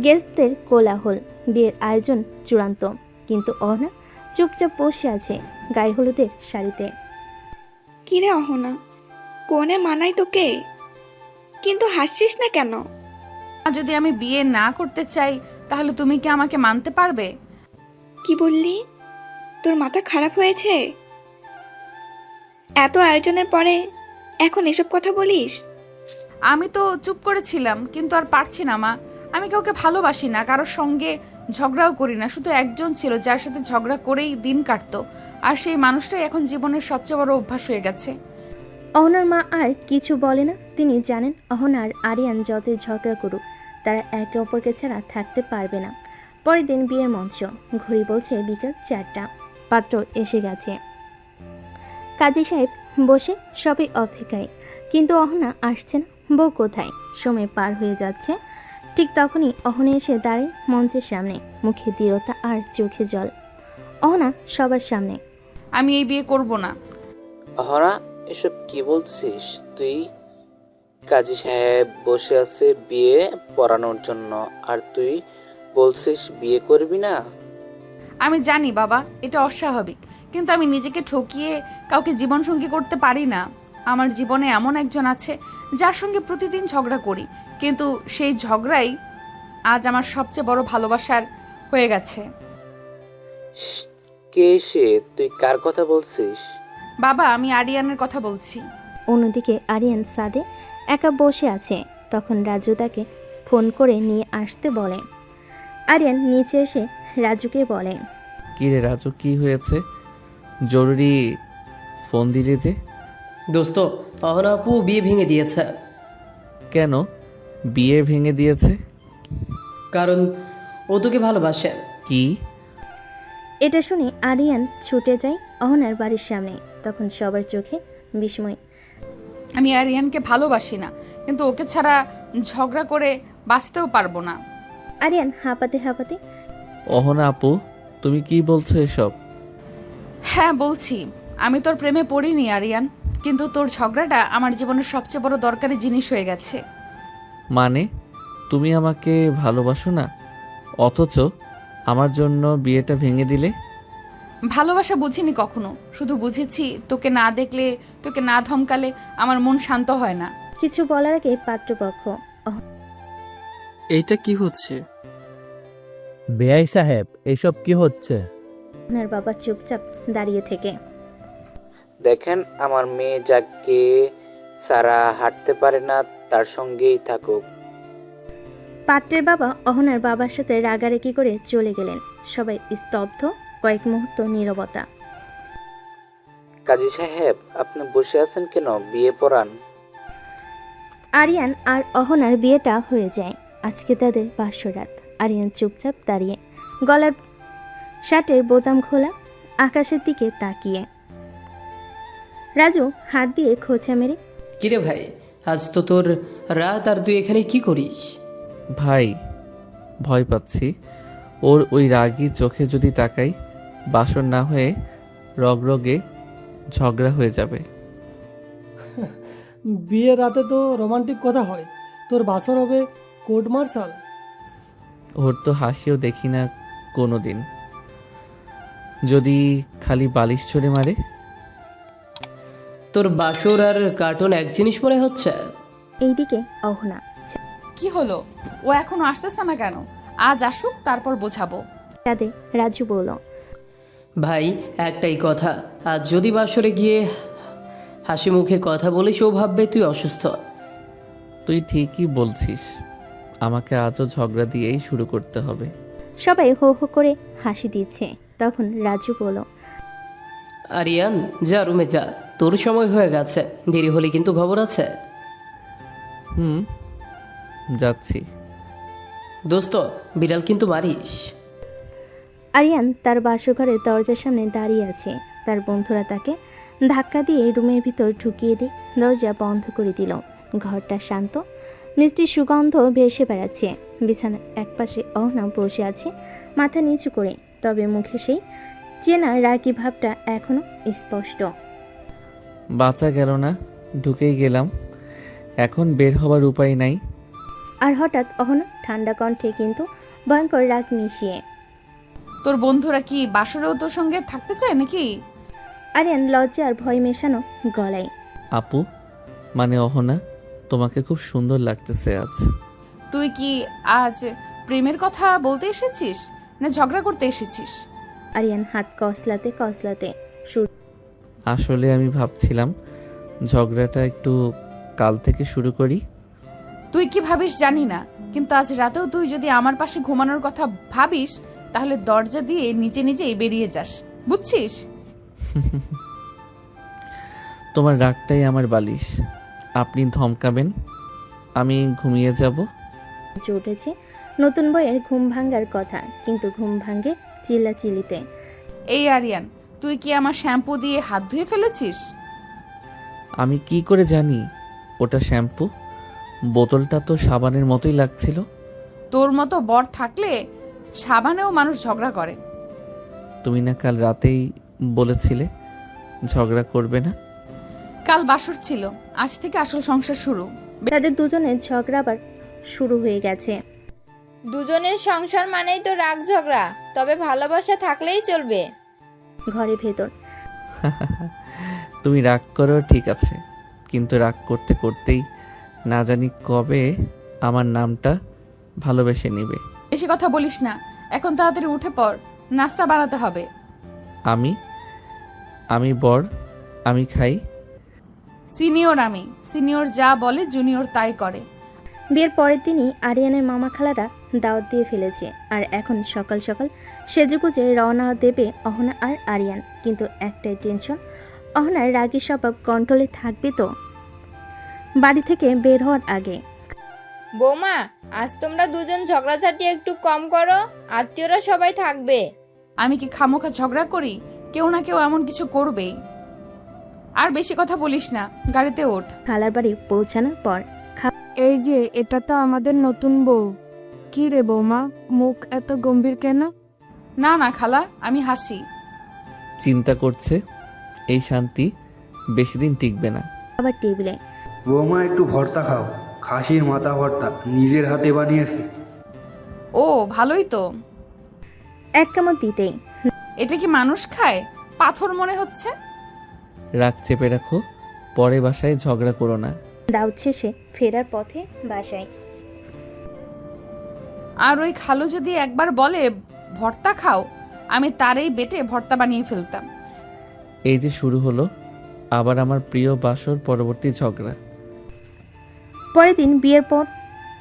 [SPEAKER 2] গেস্টদের কোলাহল। বিয়ের আয়োজন চূড়ান্ত, কিন্তু অহনা চুপচাপ বসে আছে গায়ে হলুদের শাড়িতে।
[SPEAKER 9] কি রে অহনা, কোনে মানাই তোকে? কিন্তু হাসছিস না কেন?
[SPEAKER 3] যদি আমি বিয়ে না করতে চাই তাহলে তুমি কি আমাকে মানতে পারবে?
[SPEAKER 9] কি বললি? তোর মাথা খারাপ হয়েছে? এত আয়োজনের পরে এখন এসব কথা বলিস?
[SPEAKER 3] আমি তো চুপ করেছিলাম, কিন্তু আর পারছি না মা। আমি কাউকে ভালোবাসি না, কারোর সঙ্গে ঝগড়াও করি না। শুধু একজন ছিল যার সাথে ঝগড়া করেই দিন কাটতো, আর সেই মানুষটাই এখন জীবনের সবচেয়ে বড় অভ্যাস হয়ে গেছে।
[SPEAKER 2] অহনার মা আর কিছু বলে না। তিনি জানেন অহনা আর আরিয়ান যতই ঝগড়া করুক, তারা একে অপরকে ছাড়া থাকতে পারবে না। পরের দিন বিয়ের মঞ্চ। ঘড়ি বলছে বিকেল 4টা। পাত্র এসে গেছে। কাজী সাহেব বসে সবাই অপেক্ষায়, কিন্তু অহনা আসছে না। বউ কোথায়? সময় পার হয়ে যাচ্ছে। ঠিক তখনই অহনা এসে দাঁড়ায় মঞ্চের সামনে, মুখে দৃঢ়তা আর চোখে জল। অহনা সবার সামনে,
[SPEAKER 3] আমি এই বিয়ে করব না।
[SPEAKER 10] অহনা, এসব কি বলছিস তুই? কাজী সাহেব বসে আছে বিয়ে পড়ানোর জন্য, আর তুই বলছিস বিয়ে করবি না?
[SPEAKER 3] আমি জানি বাবা, এটা অস্বাভাবিক, কিন্তু আমি নিজেকে ঠকিয়ে কাউকে জীবনসঙ্গী করতে পারি না। আমার জীবনে এমন একজন আছে যার সঙ্গে প্রতিদিন ঝগড়া করি, কিন্তু সেই ঝগড়াই আজ আমার সবচেয়ে বড় ভালোবাসার হয়ে গেছে।
[SPEAKER 10] কে সে? তুই কার কথা বলছিস?
[SPEAKER 3] বাবা, আমি আরিয়ানের কথা বলছি।
[SPEAKER 2] অন্যদিকে আরিয়ান সাদে একা বসে আছে। তখন রাজু তাকে ফোন করে নিয়ে আসতে বলে। আরিয়ান নিচে এসে রাজুকে বলে,
[SPEAKER 1] কি রে রাজু, কি হয়েছে? জরুরি ফোন দিলে যে?
[SPEAKER 5] দোস্ত, অহনা আপু বিয়ে ভেঙে দিয়েছে।
[SPEAKER 1] কেন বিয়ে ভেঙে দিয়েছে?
[SPEAKER 5] কারণ ও তোকে ভালোবাসে।
[SPEAKER 1] কি?
[SPEAKER 2] এটা শুনে আরিয়ান ছুটে যায় অহনার বাড়ির সামনে। তখন সবার চোখে বিস্ময়।
[SPEAKER 3] আমি আরিয়ানকে ভালোবাসি না, কিন্তু ওকে ছাড়া ঝগড়া করে বাঁচতেও পারবো না।
[SPEAKER 2] আরিয়ান হাঁপাতে হাঁপাতে,
[SPEAKER 1] অহনা আপু, তুমি কি বলছো এসব?
[SPEAKER 3] হ্যাঁ বলছি, আমি তোর প্রেমে পড়িনি আরিয়ান, কিন্তু তোর ঝগড়াটা আমার জীবনের সবচেয়ে বড় দরকারি জিনিস হয়ে গেছে।
[SPEAKER 1] মানে তুমি আমাকে ভালোবাসো না, অথচ আমার জন্য বিয়েটা ভেঙে দিলে?
[SPEAKER 3] ভালোবাসা বুঝিনি কখনো, শুধু বুঝেছি তোকে না দেখলে, তোকে না ধমকালে আমার মন শান্ত হয় না।
[SPEAKER 2] কিছু বলার আগে পাত্রপক্ষ,
[SPEAKER 12] এইটা কি হচ্ছে?
[SPEAKER 11] বেআই সাহেব, এসব কি হচ্ছে?
[SPEAKER 2] অহনার বাবা চুপচাপ দাঁড়িয়ে থেকে।
[SPEAKER 10] দেখেন, আমার মেয়ে যাকে সারা হাঁটতে পারে না তার সঙ্গেই থাকুক।
[SPEAKER 2] পাত্রের বাবা অহনার বাবার সাথে রাগারাগি করে চলে গেলেন। সবাই স্তব্ধ, কয়েক মুহূর্ত নীরবতা।
[SPEAKER 10] কাজী সাহেব, আপনি বসে আছেন কেন? বিয়ে পড়ান।
[SPEAKER 2] আরিয়ান আর অহনার বিয়েটা হয়ে যায়। আজকে তাদের বাসরাত। আরিয়ান চুপচাপ দাঁড়িয়ে, গলার শার্টের বোতাম খোলা, আকাশের দিকে তাকিয়ে। রাজু হাত দিয়ে খোঁচা মেরে,
[SPEAKER 5] কিরে ভাই, আজ তো তোর রাত, আর তুই এখানে কি করিস?
[SPEAKER 1] ভাই, ভয় পাচ্ছি ওর ওই রাগী চোখে যদি তাকাই, বাসর না হয়ে রগরগে ঝগড়া হয়ে যাবে।
[SPEAKER 12] বিয়ের রাতে তো রোমান্টিক কথা হয়, তোর বাসর হবে কোর্ট মার্শাল।
[SPEAKER 1] ওর তো হাসিও দেখি না কোনো দিন, যদি খালি বালিশ ছড়ে মারে।
[SPEAKER 5] তোর বাসর আর কার্টুন এক জিনিস মনে হচ্ছে।
[SPEAKER 2] এইদিকে অহনা,
[SPEAKER 3] কি হলো, ও এখনো আসতেছে না কেন? আজ আসুক, তারপর বোঝাবো।
[SPEAKER 2] তাদের রাজু বলল,
[SPEAKER 5] ভাই একটাই কথা, আজ যদি বাসরে গিয়ে হাসি মুখে কথা বলিস, ও ভাববে তুই অসুস্থ।
[SPEAKER 1] তুই ঠিকই বলছিস, আমাকে আজও ঝগড়া দিয়েই শুরু করতে হবে।
[SPEAKER 2] সবাই হো হো করে হাসি দিচ্ছে। তখন রাজু বলল,
[SPEAKER 5] আরিয়ান, যা রুমে যা, তোর সময় হয়ে গেছে, দেরি হলে কিন্তু খবর আছে।
[SPEAKER 1] যাচ্ছি।
[SPEAKER 5] দোস্ত, বিড়াল কিন্তু মারিস।
[SPEAKER 2] আরিয়ান তার বাসঘরের দরজার সামনে দাঁড়িয়ে আছে। তার বন্ধুরা তাকে ধাক্কা দিয়ে রুমের ভিতর ঢুকিয়ে দিয়ে দরজা বন্ধ করে দিল। ঘরটা শান্ত, মিষ্টি সুগন্ধ ভেসে বেড়াচ্ছে। বিছানার একপাশে অহনা বসে আছে, মাথা নিচু করে, তবে মুখে সেই চেনা রাগী ভাবটা এখনো স্পষ্ট।
[SPEAKER 1] বাঁচা গেল না, ঢুকেই গেলাম, এখন বের হবার উপায় নাই।
[SPEAKER 2] আর হঠাৎ অহনা ঠান্ডা কণ্ঠে কিন্তু ভয়ঙ্কর রাগ মিশিয়ে,
[SPEAKER 3] তোর বন্ধুরা কি বাসরেও তোর সঙ্গে থাকতে চায় নাকি?
[SPEAKER 2] আরিয়ান লজ্জা আর ভয় মেশানো গলায়,
[SPEAKER 1] আপু, মানে অহনা, তোমাকে খুব সুন্দর লাগতেছে আজ।
[SPEAKER 3] তুই কি আজ প্রেমের কথা বলতে এসেছিস না ঝগড়া করতে এসেছিস?
[SPEAKER 2] আরিয়ান হাত কসলাতে কসলাতে,
[SPEAKER 1] আসলে আমি ভাবছিলাম ঝগড়াটা একটু কাল থেকে শুরু করি।
[SPEAKER 3] তুই কি ভাবিস জানি না, কিন্তু আজ রাতেও তুই যদি আমার পাশে ঘুমানোর কথা ভাবিস, তাহলে দরজা দিয়ে নিচে নিজেই বেরিয়ে যাস, বুঝছিস?
[SPEAKER 1] তোমার রাগটাই আমার বালিশ, আপনি ধমকাবেন, আমি ঘুমিয়ে যাব।
[SPEAKER 2] উঠেছে নতুন বইয়ের ঘুম ভাঙ্গার কথা, কিন্তু ঘুম ভাঙ্গে চিল্লাচিল্লিতে।
[SPEAKER 3] এই আরিয়ান, তুই কি আমার শ্যাম্পু দিয়ে হাত ধুয়ে ফেলেছিস?
[SPEAKER 1] আমি কি করে জানি ওটা শ্যাম্পু? বোতলটা তো সাবানের মতোই লাগছিল।
[SPEAKER 3] তোর মতো বর থাকলে সাবানেও মানুষ ঝগড়া করে।
[SPEAKER 1] তুমি না কাল রাতেই বলেছিলে ঝগড়া করবে না?
[SPEAKER 3] কাল বাসর ছিল, আজ থেকে আসল সংসার শুরু।
[SPEAKER 2] তাদের দুজনের ঝগড়া আবার শুরু হয়ে গেছে।
[SPEAKER 6] দুজনের সংসার মানেই তো রাগ ঝগড়া, তবে ভালোবাসা থাকলেই চলবে।
[SPEAKER 2] ঘরে ভেতর,
[SPEAKER 1] তুমি রাগ করো ঠিক আছে, কিন্তু রাগ করতে করতেই না জানি কবে আমার নামটা ভালোবেসে নিবে।
[SPEAKER 3] বেশি কথা বলিস না, এখন তাড়াতাড়ি উঠে পড়, নাস্তা বানাতে হবে।
[SPEAKER 1] আমি বর, আমি খাই।
[SPEAKER 3] সিনিয়র যা বলে জুনিয়র তাই করে।
[SPEAKER 2] বিয়ের পরের দিনই আরিয়ানের মামা খালারা দাওয়াত দিয়ে ফেলেছে। আর এখন সকাল সকাল সেজেগুজে রওনা দেবে অহনা আর আরিয়ান। কিন্তু একটাই টেনশন, অহনার রাগী স্বভাব কন্ট্রোলে থাকবে তো বাড়ি থেকে বের হওয়ার আগে।
[SPEAKER 6] বৌমা, আজ তোমরা দুজন ঝগড়াঝাটি একটু কম করো, আত্মীয়রা সবাই থাকবে।
[SPEAKER 3] আমি কি খামোখা ঝগড়া করি? কেউ না কেউ এমন কিছু করবেই। আর বেশি কথা বলিস না, গাড়িতে ওঠ।
[SPEAKER 2] খালার বাড়ি পৌঁছানোর পর
[SPEAKER 13] এই যে এটা তো আমাদের নতুন বউ। কি রে বৌমা, মুখ এত গম্ভীর কেন?
[SPEAKER 3] না না খালা, আমি হাসি।
[SPEAKER 1] চিন্তা করছে এই শান্তি বেশি দিন টিকবে না।
[SPEAKER 2] আবার টেবিলে
[SPEAKER 14] বৌমা একটু ভর্তা খাও, খাসির মাথা ভর্তা, নিজের হাতে বানিয়েছি।
[SPEAKER 3] ও ভালোই তো।
[SPEAKER 2] এক কামড় দিতেই
[SPEAKER 3] এটা কি মানুষ খায়? পাথর মনে হচ্ছে।
[SPEAKER 1] রাগ চেপে রাখো, পরে বাসায় ঝগড়া করো না।
[SPEAKER 2] দাউদ শেষে ফেরার পথে বাসায়।
[SPEAKER 3] আর ওই খালু যদি একবার বলে ভর্তা খাও, আমি তারই বেটে ভর্তা বানিয়ে ফেলতাম।
[SPEAKER 1] এই যে শুরু হলো আবার আমার প্রিয় বাসর পরবর্তী ঝগড়া।
[SPEAKER 2] পরের দিন বিয়ের পর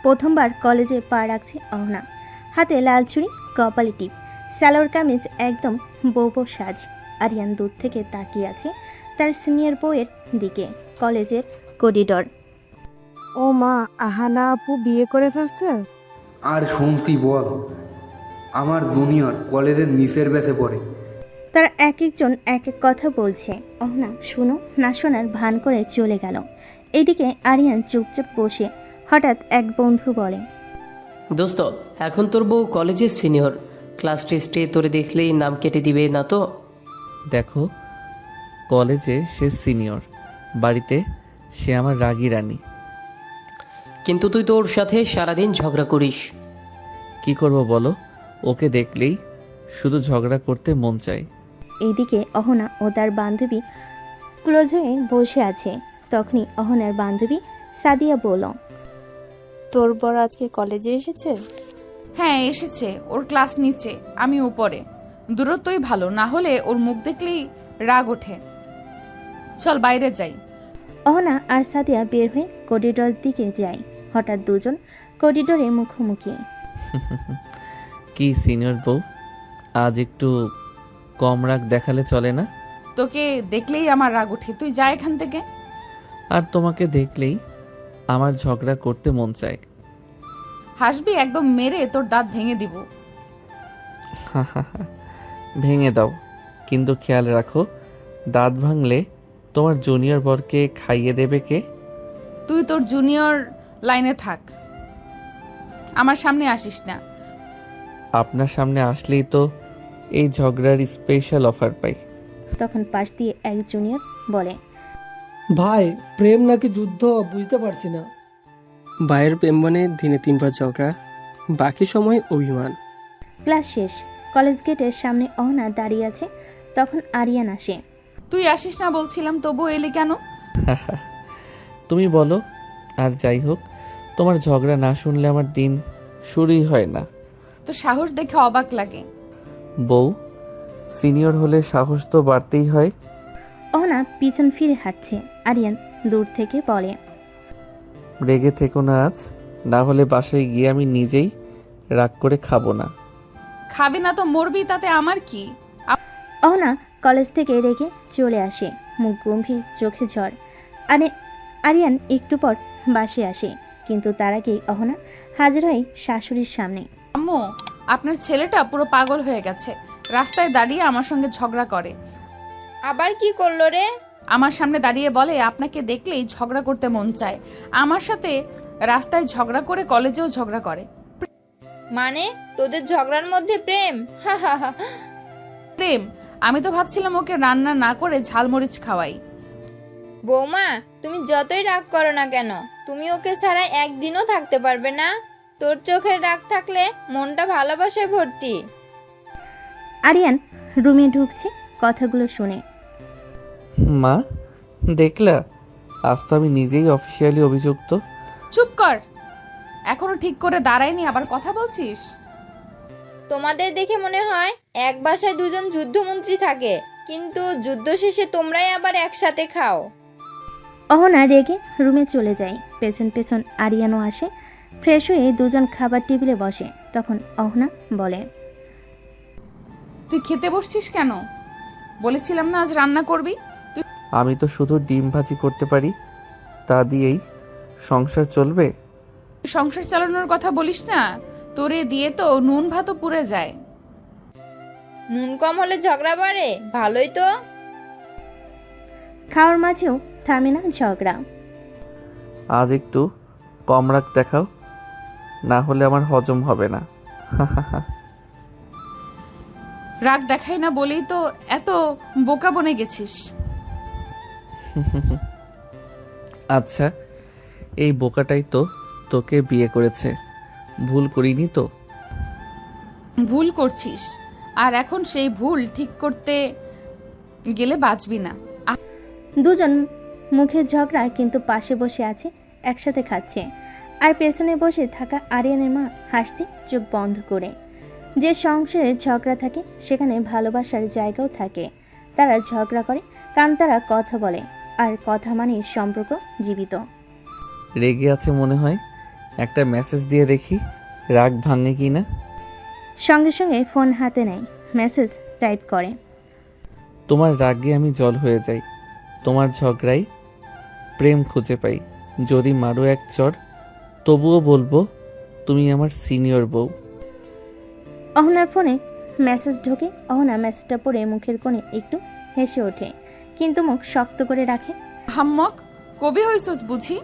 [SPEAKER 2] প্রথমবার কলেজে পা রাখছে অহনা। হাতে লাল ছুরি, কপালে টিপ, সালোয়ার কামিজ, একদম বউ সাজ। আরিয়ান দূর থেকে তাকিয়ে আছে তার সিনিয়র বউয়ের দিকে। কলেজের করিডর।
[SPEAKER 13] ও মা, আহানা আপু বিয়ে করে ফেলছে?
[SPEAKER 14] আর শুনছি বল, আমার জুনিয়র কলেজের নিচের ব্যাচে পড়ে।
[SPEAKER 2] তারা এক একজন এক এক কথা বলছে। অহনা শুনো না শোনার ভান করে চলে গেল। এইদিকে আরিয়ান চুপচাপ বসে। হঠাৎ এক বন্ধু বলে,
[SPEAKER 5] দোস্ত, এখন তোর বউ কলেজের সিনিয়র, ক্লাস টেস্টে তোরে দেখলেই নাম কেটে দিবে না তো?
[SPEAKER 1] দেখো, কলেজে সে সিনিয়র, বাড়িতে সে আমার রাগী রানী।
[SPEAKER 5] কিন্তু তুই তোর সাথে সারাদিন ঝগড়া করিস।
[SPEAKER 1] কি করব বলো, ওকে দেখলেই শুধু ঝগড়া করতে মন চায়।
[SPEAKER 2] এইদিকে অহনা ও তার বান্ধবী ক্লোজ হয়ে বসে আছে। তখনই অহনার বান্ধবী সাদিয়া বলল,
[SPEAKER 15] তোর বর আজকে কলেজে এসেছে?
[SPEAKER 3] হ্যাঁ এসেছে, ওর ক্লাস নিচে, আমি উপরে। দূরত্বই ভালো, না হলে ওর মুখ দেখলেই রাগ ওঠে। চল বাইরে যাই।
[SPEAKER 2] অহনা আর সাদিয়া বের হয়ে করিডোর দিকে যায়। হঠাৎ দুজন করিডোরে মুখোমুখি।
[SPEAKER 1] কি সিনিয়র বউ, আজ একটু কম রাগ দেখালে চলে না?
[SPEAKER 3] তোকে দেখলেই আমার রাগ ওঠে, তুই যা এখান থেকে।
[SPEAKER 1] আর তোমাকে দেখলেই আমার ঝগড়া করতে মন চায়।
[SPEAKER 3] হাসবি, একদম মেরে তোর দাঁত ভেঙে দিব।
[SPEAKER 1] ভেঙে দাও, কিন্তু খেয়াল রাখো দাঁত ভাঙলে তোমার জুনিয়র বরকে খাইয়ে দেবে কে?
[SPEAKER 3] তুই তোর জুনিয়র লাইনে থাক, আমার সামনে আসিস না।
[SPEAKER 1] আপনার সামনে আসলেই তো এই ঝগড়ার স্পেশাল অফার পাই।
[SPEAKER 2] তখন পাশ দিয়ে এক জুনিয়র বলে,
[SPEAKER 12] ভাই প্রেম নাকি যুদ্ধ বুঝতে পারছি না।
[SPEAKER 16] ভাইয়ের প্রেম মানে দিনে 3বার ঝগড়া, বাকি সময় অভিমান।
[SPEAKER 2] ক্লাস শেষ। কলেজ গেটের সামনে অহনা দাঁড়িয়ে আছে। তখন আরিয়ান আসে।
[SPEAKER 3] তুই আসিস না বলছিলাম, তবু এলি কেন?
[SPEAKER 1] তুমি বলো। আর যাই হোক, তোমার ঝগড়া না শুনলে আমার দিন শুরুই হয় না।
[SPEAKER 3] তো সাহস দেখে অবাক লাগে।
[SPEAKER 1] বউ, সিনিয়র হলে সাহস তো বাড়তেই হয়।
[SPEAKER 2] অহনা পিছন ফিরে হাঁটছে। আরিয়ান দূর থেকে বলে,
[SPEAKER 1] রেগে থেকো না আজ, না হলে বাসায় গিয়ে আমি নিজেই রাগ করে খাবো না।
[SPEAKER 3] খাবি না তো মরবি, তাতে আমার কি?
[SPEAKER 2] অহনা কলেজ থেকে রেগে চলে আসে, মুখ গম্ভীর, চোখে ঝড়। আরিয়ান একটু পর বাসে আসে, কিন্তু তার আগেই অহনা হাজির হয় শাশুড়ির সামনে।
[SPEAKER 3] আম্মু, আপনার ছেলেটা পুরো পাগল হয়ে গেছে, রাস্তায় দাঁড়িয়ে আমার সঙ্গে ঝগড়া করে।
[SPEAKER 6] আবার কি করলো রে?
[SPEAKER 3] আমার সামনে দাঁড়িয়ে বলে আপনাকে দেখলেই ঝগড়া করতে মন চায়। আমার সাথে রাস্তায় ঝগড়া করে কলেজেও ঝগড়া করে।
[SPEAKER 6] মানে তোদের ঝগড়ার মধ্যে প্রেম?
[SPEAKER 3] প্রেম? আমি তো ভাবছিলাম ওকে রান্না না করে ঝালমরিচ খাওয়াই।
[SPEAKER 6] বৌমা, তুমি যতই রাগ করো না কেন, তুমি ওকে ছাড়া একদিনও থাকতে পারবে না। তোর চোখের রাগ থাকলে মনটা ভালোবাসায় ভর্তি।
[SPEAKER 2] আরিয়ান রুমে ঢুকছে কথাগুলো শুনে।
[SPEAKER 1] মা, দেখলা, আজ তো আমি নিজেই অফিসিয়ালি অভিযুক্ত।
[SPEAKER 3] চুপ কর, এখনো ঠিক করে দাঁড়ায়নি, আবার কথা বলছিস।
[SPEAKER 6] তোমাদের দেখে মনে হয় এক বাসায় দুজন যুদ্ধমন্ত্রী থাকে, কিন্তু যুদ্ধ শেষে তোমরাই আবার একসাথে খাও।
[SPEAKER 2] অহনা রেগে রুমে চলে যায়। পেছন পেছন আরিয়ানও আসে। ফ্রেশ হয়ে দুজন খাবার টেবিলে বসে। তখন অহনা বলে,
[SPEAKER 3] তুই খেতে বসছিস কেন? বলেছিলাম না আজ রান্না করবি।
[SPEAKER 1] আমি তো শুধু ডিম ভাজি করতে পারি, তা দিয়েই সংসার চলবে।
[SPEAKER 3] সংসার চালানোর কথা বলিস না, তোরে দিয়ে তো নুন ভাতও পুড়ে যায়।
[SPEAKER 6] নুন কম হলে ঝগড়া বাড়ে? ভালোই তো।
[SPEAKER 2] খাওয়ার মাঝেও থামে না ঝগড়া।
[SPEAKER 1] আজ একটু কম রাগ দেখাও, না হলে আমার হজম হবে না।
[SPEAKER 3] রাগ দেখাই না বলেই তো এত বোকা বনে গেছিস।
[SPEAKER 1] আচ্ছা, এই বোকাটাই তো তোকে বিয়ে করেছে, ভুল করিনি তো?
[SPEAKER 3] ভুল করছিস, আর এখন সেই ভুল ঠিক করতে গেলে বাঁচবি না।
[SPEAKER 2] দুজন মুখের ঝগড়া, কিন্তু পাশে বসে আছে, একসাথে খাচ্ছে। আর পেছনে বসে থাকা আরিয়ানের মা হাসছে চোখ বন্ধ করে। যে সংসারের ঝগড়া থাকে সেখানে ভালোবাসার জায়গাও থাকে। তারা ঝগড়া করে কারণ তারা কথা বলে, আর কথা মানে সম্পর্ক জীবিত।
[SPEAKER 1] রেগে আছে মনে হয়, একটা মেসেজ দিয়ে দেখি রাগ ভাঙে কি না।
[SPEAKER 2] সঙ্গে সঙ্গে ফোন হাতে নেয়, মেসেজ টাইপ করে।
[SPEAKER 1] তোমার রাগে আমি জল হয়ে যাই, তোমার ঝগড়াই প্রেম খুঁজে পাই। যদি মারো এক চর, তবুও বলবো তুমি আমার সিনিয়র বউ।
[SPEAKER 2] অহনার ফোনে মেসেজ ঢোকে। অহনা মেসেজটা পড়ে মুখের কোণে একটু হেসে ওঠে, কিন্তু মুখ শক্ত করে রাখে।
[SPEAKER 3] হাম্মক, কবি হইছস বুঝি?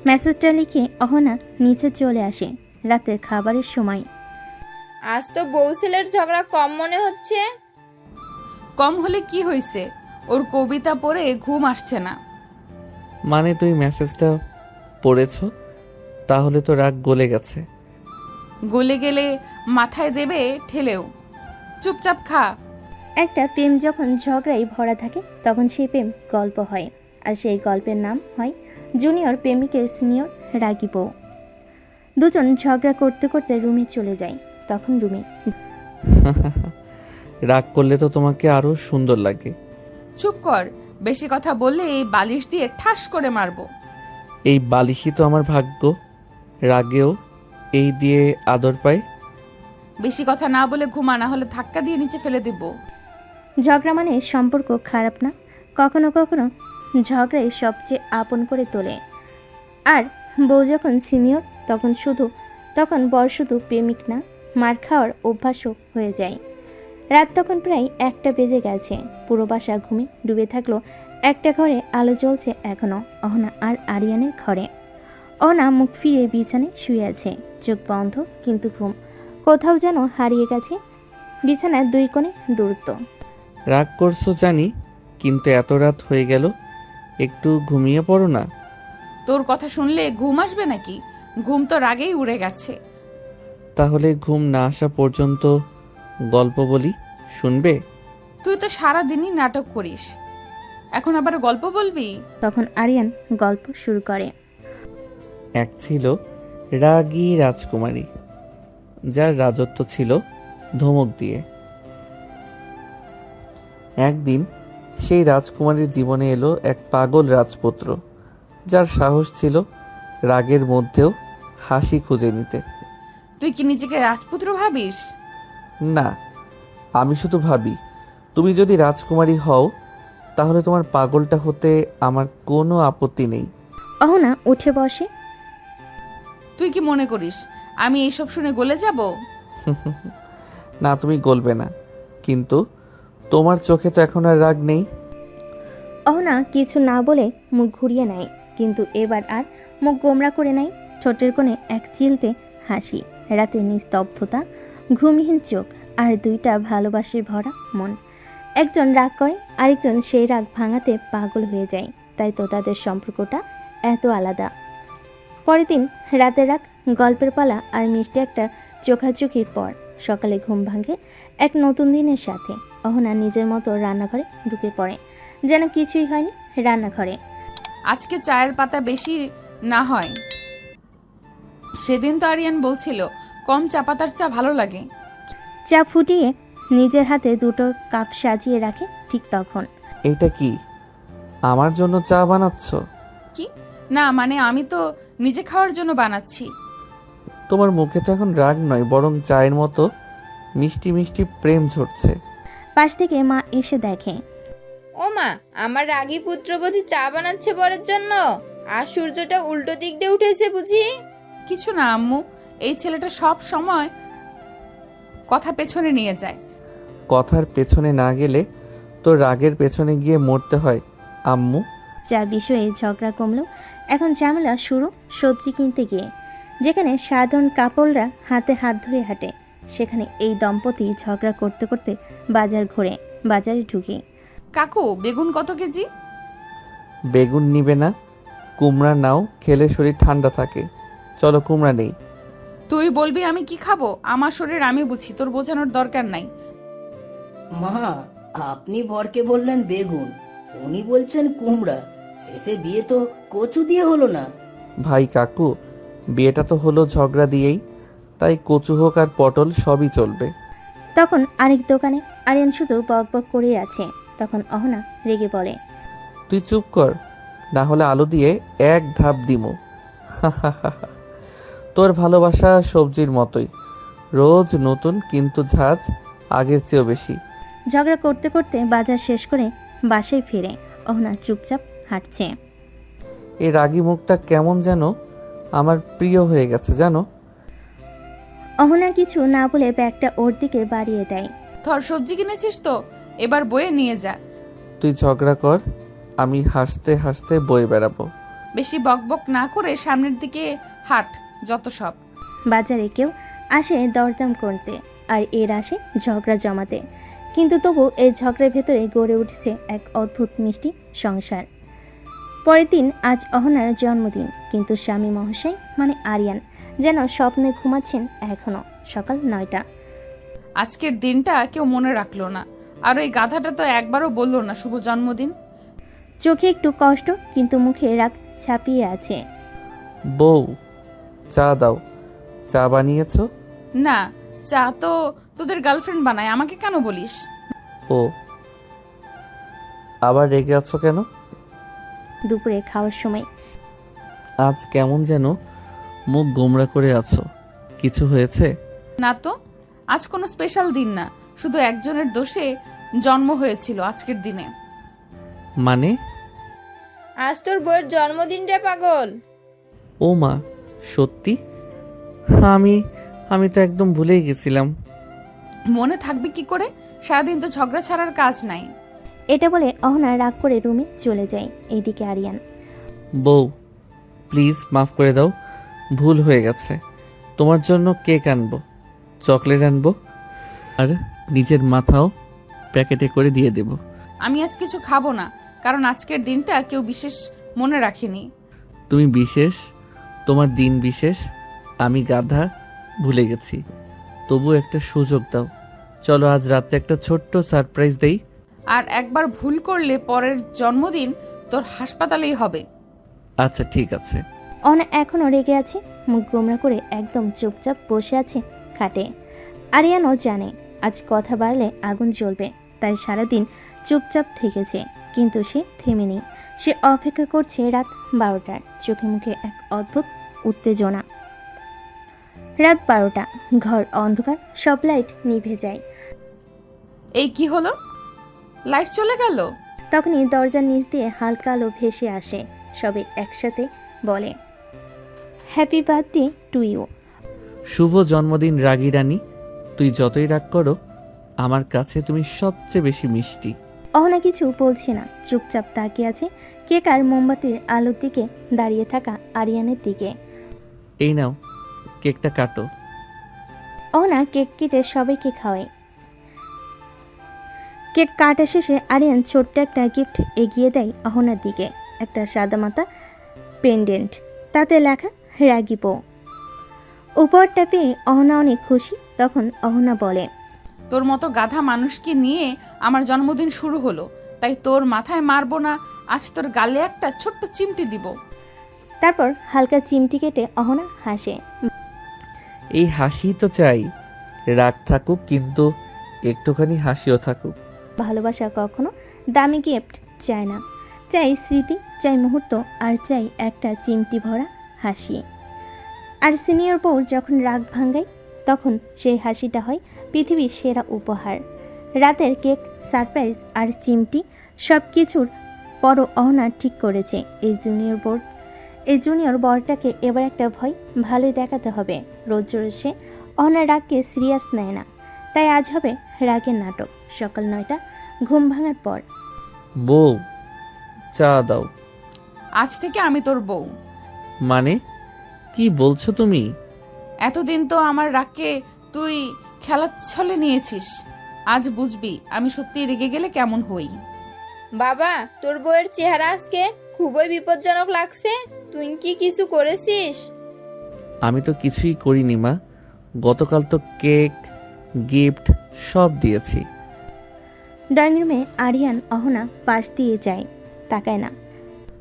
[SPEAKER 2] মেসেজটা লিখে অহনা নিচে চলে আসে। রাতের খাবারের সময়।
[SPEAKER 6] আজ তো বউ ছেলের ঝগড়া কম মনে হচ্ছে।
[SPEAKER 3] কম হলে কি হয়েছে, ওর কবিতা পড়ে ঘুম আসছে না।
[SPEAKER 1] মানে তুমি মেসেজটা পড়েছো, তাহলে তো রাগ গলে গেছে।
[SPEAKER 3] গলে গেলে মাথায় দেবে ঠেলেও, চুপচাপ খা।
[SPEAKER 2] একটা প্রেম যখন ঝগড়ায় ভরা থাকে তখন সেই প্রেম গল্প হয়, আর সেই গল্পের নাম হয় জুনিয়র প্রেমিকের সিনিয়র রাগী বউ। দুজন ঝগড়া করতে করতে রুমে চলে যায়। তখন রুমে
[SPEAKER 1] রাগ করলে তো তোমাকে আরো সুন্দর লাগে।
[SPEAKER 3] চুপ কর, বেশি কথা বললে এই বালিশ দিয়ে ঠাস করে মারবো।
[SPEAKER 1] এই বালিশই তো আমার ভাগ্য, রাগেও এই দিয়ে আদর পাই।
[SPEAKER 3] বেশি কথা না বলে ঘুমা, না হলে ধাক্কা দিয়ে নিচে ফেলে দেব।
[SPEAKER 2] ঝগড়া মানে সম্পর্ক খারাপ না, কখনো কখনো ঝগড়াই সবচেয়ে আপন করে তোলে। আর বউ যখন সিনিয়র তখন বর শুধু প্রেমিক না, মার খাওয়ার অভ্যাসও হয়ে যায়। রাত তখন প্রায় 1টা বেজে গেছে। পুরো বাসা ঘুমে ডুবে থাকলো। একটা ঘরে আলো জ্বলছে এখনো, অহনা আর আরিয়ানের ঘরে। অহনা মুখ ফিরে বিছানায় শুয়ে আছে, চোখ বন্ধ, কিন্তু ঘুম কোথাও যেন হারিয়ে গেছে। বিছানার 2 কোণে দূরত্ব।
[SPEAKER 1] রাগ করছো জানি, কিন্তু এত রাত হয়ে গেল, একটু ঘুমিয়ে পড়ো না।
[SPEAKER 3] তোর কথা শুনলে ঘুম আসবে নাকি? ঘুম তো রাগেই উড়ে গেছে।
[SPEAKER 1] তাহলে ঘুম না আসা পর্যন্ত গল্প বলি, শুনবে?
[SPEAKER 3] তুই তো সারাদিনই নাটক করিস, এখন আবার গল্প বলবি?
[SPEAKER 2] তখন আরিয়ান গল্প শুরু করে।
[SPEAKER 1] এক ছিল রাগী রাজকুমারী, যার রাজত্ব ছিল ধমক দিয়ে। একদিন সেই রাজকুমারীর জীবনে এলো এক পাগল রাজপুত্র, যার সাহস ছিল রাগের মধ্যেও হাসি খুঁজে নিতে।
[SPEAKER 3] তুই কি নিজেকে রাজপুত্র ভাবিস?
[SPEAKER 1] না, আমি শুধু ভাবি তুমি যদি রাজকুমারী হও তাহলে তোমার পাগলটা হতে আমার কোনো আপত্তি নেই।
[SPEAKER 2] অহনা উঠে বসে।
[SPEAKER 3] তুই কি মনে করিস আমি এইসব শুনে গলে যাব?
[SPEAKER 1] না, তুমি গলবে না, কিন্তু তোমার চোখে তো এখন আর রাগ নেই।
[SPEAKER 2] অহনা কিছু না বলে মুখ ঘুরিয়ে নেয়, কিন্তু এবার আর মুখ গোমরা করে নেয়। ঠোঁটের কোণে এক চিলতে হাসি, রাতে নিস্তব্ধতা, ঘুমহীন চোখ, আর 2টা ভালোবাসায় ভরা মন। একজন রাগ করে, আরেকজন সেই রাগ ভাঙাতে পাগল হয়ে যায়। তাই তো তাদের সম্পর্কটা এত আলাদা। পরের দিন রাতের রাগ, গল্পের পালা আর মিষ্টি একটা চোখাচোখির পর সকালে ঘুম ভাঙে এক নতুন দিনের সাথে। অহনা নিজের মতো রান্নাঘরে ঢুকে পড়ে, যেন কিছুই হয়নি রান্নাঘরে।
[SPEAKER 3] আজকে চায়ের পাতা বেশি না হয়। সেদিন তো আরিয়ান বলছিল কম চা পাতার চা ভালো লাগে।
[SPEAKER 2] চা ফুটিয়ে নিজের হাতে 2টো কাপ সাজিয়ে রাখে। ঠিক তখন,
[SPEAKER 1] এটা কি আমার জন্য চা বানাচ্ছ?
[SPEAKER 3] কি না, মানে আমি তো নিজে খাওয়ার জন্য বানাচ্ছি।
[SPEAKER 1] তোমার মুখে তো এখন রাগ নয়, বরং চায়ের মতো মিষ্টি মিষ্টি প্রেম ঝরছে।
[SPEAKER 2] পাশ থেকে মা এসে দেখে।
[SPEAKER 6] ও মা, আমার রাগী পুত্রবধূ চা বানাচ্ছে বরের জন্য, আর সূর্যটা উল্টো দিক দিয়ে উঠেছে বুঝি?
[SPEAKER 3] কিছু না আম্মু, এই ছেলেটা সব সময় কথা পেছনে নিয়ে যায়।
[SPEAKER 1] কথার পেছনে না গেলে তো রাগের পেছনে গিয়ে মরতে হয়, আম্মু
[SPEAKER 2] যা বিষয়ে ঝগড়া কমলো। এখন ঝামেলা শুরু সবজি কিনতে গিয়ে। যেখানে সাধারণ কাপড়রা হাতে হাত ধরে হাঁটে, সেখানে এই দম্পতি ঝগড়া করতে করতে বাজার ঘুরে বাজারে ঢুকে।
[SPEAKER 3] কাকু বেগুন কত কেজি?
[SPEAKER 1] বেগুন নিবে না? কুমড়া নাও, খেলে শরীর ঠান্ডা থাকে। চলো কুমড়া নেই।
[SPEAKER 3] তুই বলবি আমি কি খাবো? আমার শরীর আমি বুঝি, তোর বোঝানোর দরকার নাই।
[SPEAKER 17] মা, আপনি বরকে বললেন বেগুন, উনি বলছেন কুমড়া। শেষে বিয়ে তো কচু দিয়ে হলো না।
[SPEAKER 1] ভাই কাকু, বিয়েটা তো হলো ঝগড়া দিয়েই, তাই কচু হোক আর পটল সবই চলবে।
[SPEAKER 2] তখন আরেক দোকানে আরিয়ান শুধু বক বক করে আছে। তখন অহনা রেগে বলে,
[SPEAKER 1] তুই চুপ কর, না হলে আলু দিয়ে এক ধাপ দিমো। তোর ভালোবাসা সবজির মতোই, রোজ নতুন কিন্তু ঝাঁজ আগের চেয়েও বেশি।
[SPEAKER 2] ঝগড়া করতে করতে বাজার শেষ করে বাসায় ফিরে অহনা চুপচাপ হাঁটছে।
[SPEAKER 1] এই রাগী মুখটা কেমন যেন আমার প্রিয় হয়ে গেছে জানো।
[SPEAKER 2] অহনা কিছু না বলে ব্যাগটা ওর দিকে বাড়িয়ে দেয়।
[SPEAKER 3] ধর, সবজি কিনেছিস তো, এবার বয়ে নিয়ে যা।
[SPEAKER 1] তুই ঝগড়া কর, আমি হাসতে হাসতে বয়ে বেড়াবো।
[SPEAKER 3] বেশি বকবক না করে সামনের দিকে হাঁট, যত সব।
[SPEAKER 2] বাজারে কেউ আসে দরদাম করতে, আর এর আসে ঝগড়া জমাতে। কিন্তু তবু এই ঝগড়ার ভেতরে গড়ে উঠেছে এক অদ্ভুত মিষ্টি সংসার। পরের দিন আজ অহনার জন্মদিন, কিন্তু স্বামী মহাশয় মানে আরিয়ান যেন স্বপ্নে ঘুমাচ্ছেন এখনো। সকাল 9টা।
[SPEAKER 3] আজকের দিনটা কেউ মনে রাখলো না, আর ওই গাধাটা তো একবারও বললো না শুভ জন্মদিন।
[SPEAKER 2] চোখে একটু কষ্ট, কিন্তু মুখে রাগ ছাপিয়ে আছে।
[SPEAKER 1] বউ, চা দাও। চা বানিয়েছো?
[SPEAKER 3] না, চা তো তোদের গার্লফ্রেন্ড বানায়, আমাকে কেন বলিস?
[SPEAKER 1] ও, আবার রেগে আছো কেন?
[SPEAKER 2] দুপুরে খাওয়ার সময়।
[SPEAKER 1] আজ কেমন যেন মুখ গোমরা করে আছো, কিছু হয়েছে?
[SPEAKER 3] না তো, আজ কোনো স্পেশাল দিন না, শুধু একজনের দোষে জন্ম হয়েছিল আজকের দিনে।
[SPEAKER 1] মানে?
[SPEAKER 6] আজ তোর বউয়ের জন্মদিন রে পাগল।
[SPEAKER 1] ও মা, সত্যি? আমি তো একদম ভুলেই গেছিলাম।
[SPEAKER 3] মনে থাকবে কি করে? সারাদিন তো ঝগড়া ছাড়ার কাজ নাই।
[SPEAKER 2] এটা বলে অহনা রাগ করে রুমে চলে যায়। এইদিকে আরিয়ান,
[SPEAKER 1] বউ প্লিজ মাফ করে দাও, ভুল হয়ে গেছে। তোমার জন্য কেক আনবো, চকলেট আনবো, আর নিজের মাথাও প্যাকেটে করে দিয়ে দেব।
[SPEAKER 3] আমি আজ কিছু খাবো না, কারণ আজকের দিনটা কেউ বিশেষ মনে রাখেনি।
[SPEAKER 1] তুমি বিশেষ, তোমার দিন বিশেষ। আমি গাধা, ভুলে গেছি। তবু একটা সুযোগ দাও, চলো আজ রাতে একটা ছোট্ট সারপ্রাইজ দেই।
[SPEAKER 3] আর একবার ভুল করলে পরের জন্মদিন তোর হাসপাতালেই হবে।
[SPEAKER 1] আচ্ছা ঠিক আছে।
[SPEAKER 2] অহনা এখনো রেগে আছে, মুখ গোমরা করে একদম চুপচাপ বসে আছে খাটে। আরিয়ানও জানে আজ কথা বাড়লে আগুন জ্বলবে, তাই সারাদিন চুপচাপ থেকেছে। কিন্তু সে থেমেনি, সে অপেক্ষা করছে রাত 12টার। চোখে মুখে এক অদ্ভুত উত্তেজনা। রাত 12টা, ঘর অন্ধকার, সব লাইট নিভে যায়।
[SPEAKER 3] এই কি হলো, লাইট চলে গেল?
[SPEAKER 2] তখনই দরজার নিচ দিয়ে হালকা আলো ভেসে আসে। সবে একসাথে বলে, হ্যাপি বার্থডে টু ইউ।
[SPEAKER 1] শুভ জন্মদিন রাগী রানী। তুই যতই রাগ করো, আমার কাছে তুমি সবচেয়ে বেশি মিষ্টি।
[SPEAKER 2] অহনা কিছু বলছে না, চুপচাপ তাকিয়ে আছে কেক আর মোমবাতির আলোর দিকে দাঁড়িয়ে থাকা আরিয়ানের দিকে।
[SPEAKER 1] এই নাও, কেকটা কাটো।
[SPEAKER 2] অহনা কেক কেটে সবাইকে খাওয়ায়। কেক কাটা শেষে আরিয়ান ছোট্ট একটা গিফট এগিয়ে দেয় অহনার দিকে। একটা সাদামাটা পেন্ডেন্ট, তাতে লেখা রাগী বউ। উপহারটা পেয়ে অহনা অনেক খুশি। তখন অহনা বলে,
[SPEAKER 3] তোর মতো গাধা মানুষকে নিয়ে আমার জন্মদিন শুরু হলো, তাই তোর মাথায় মারবো না, আজ তোর গালে একটা ছোট্ট চিমটি দিব।
[SPEAKER 2] তারপর হালকা চিমটি কেটে অহনা হাসে।
[SPEAKER 1] এই হাসি তো চাই, রাগ থাকুক কিন্তু একটুখানি হাসিও থাকুক।
[SPEAKER 2] ভালোবাসা কখনো দামি গিফট চায় না, চাই স্মৃতি, চাই মুহূর্ত, আর চাই একটা চিমটি ভরা হাসি। আর সিনিয়র বউর যখন রাগ ভাঙ্গায়, তখন সেই হাসিটা হয় পৃথিবীর সেরা উপহার। রাতের কেক, সারপ্রাইজ আর চিমটি সব কিছুর পরও অহনা ঠিক করেছে এই জুনিয়র বরটাকে এবার একটা ভয় ভালোই দেখাতে হবে। রোজ রোজ সে অহনার রাগকে সিরিয়াস নেয় না, তাই আজ হবে রাগের নাটক। সকাল 9টা, ঘুম ভাঙার পর।
[SPEAKER 1] বউ চা দাও।
[SPEAKER 3] আজ থেকে আমি তোর বউ।
[SPEAKER 1] মানে কি বলছো তুমি?
[SPEAKER 3] এতদিন তো আমার রাগকে তুই খেলার ছলে নিয়েছিস, আজ বুঝবি আমি সত্যি রেগে গেলে কেমন হই।
[SPEAKER 6] বাবা, তোর বউয়ের চেহারা আজকে খুবই বিপজ্জনক লাগছে। তুই কি কিছু করেছিস?
[SPEAKER 1] আমি তো কিছুই করিনি মা, গতকাল তো কেক গিফট সব দিয়েছি।
[SPEAKER 2] ড্রয়িং রুমে আরিয়ান অহনা পাশ দিয়ে যায়, তাকায় না।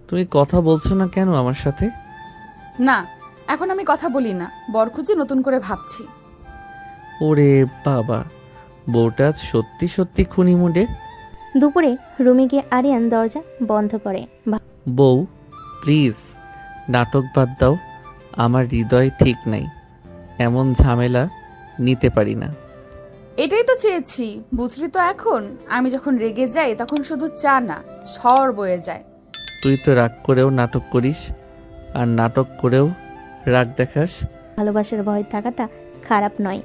[SPEAKER 1] তুমি কথা বলছো না কেন আমার সাথে?
[SPEAKER 3] না, এখন আমি কথা বলি না, বর খুঁজে নতুন করে ভাবছি।
[SPEAKER 1] ওরে বাবা, বউটা আজ সত্যি সত্যি খুনি মুডে।
[SPEAKER 2] দুপুরে রুমে গিয়ে আরিয়ান দরজা বন্ধ করে।
[SPEAKER 1] বউ প্লিজ নাটক বাদ দাও, আমার হৃদয় ঠিক নাই, এমন ঝামেলা নিতে পারি না।
[SPEAKER 3] এটাই তো চেয়েছি, বুঝলি তো। এখন আমি যখন রেগে যাই তখন শুধু চা না, ঝড় বয়ে যায়।
[SPEAKER 1] তুই তো রাগ করেও নাটক করিস, আর নাটক করেও রাগ দেখাস।
[SPEAKER 2] ভালোবাসার ভয় থাকাটা খারাপ নয়,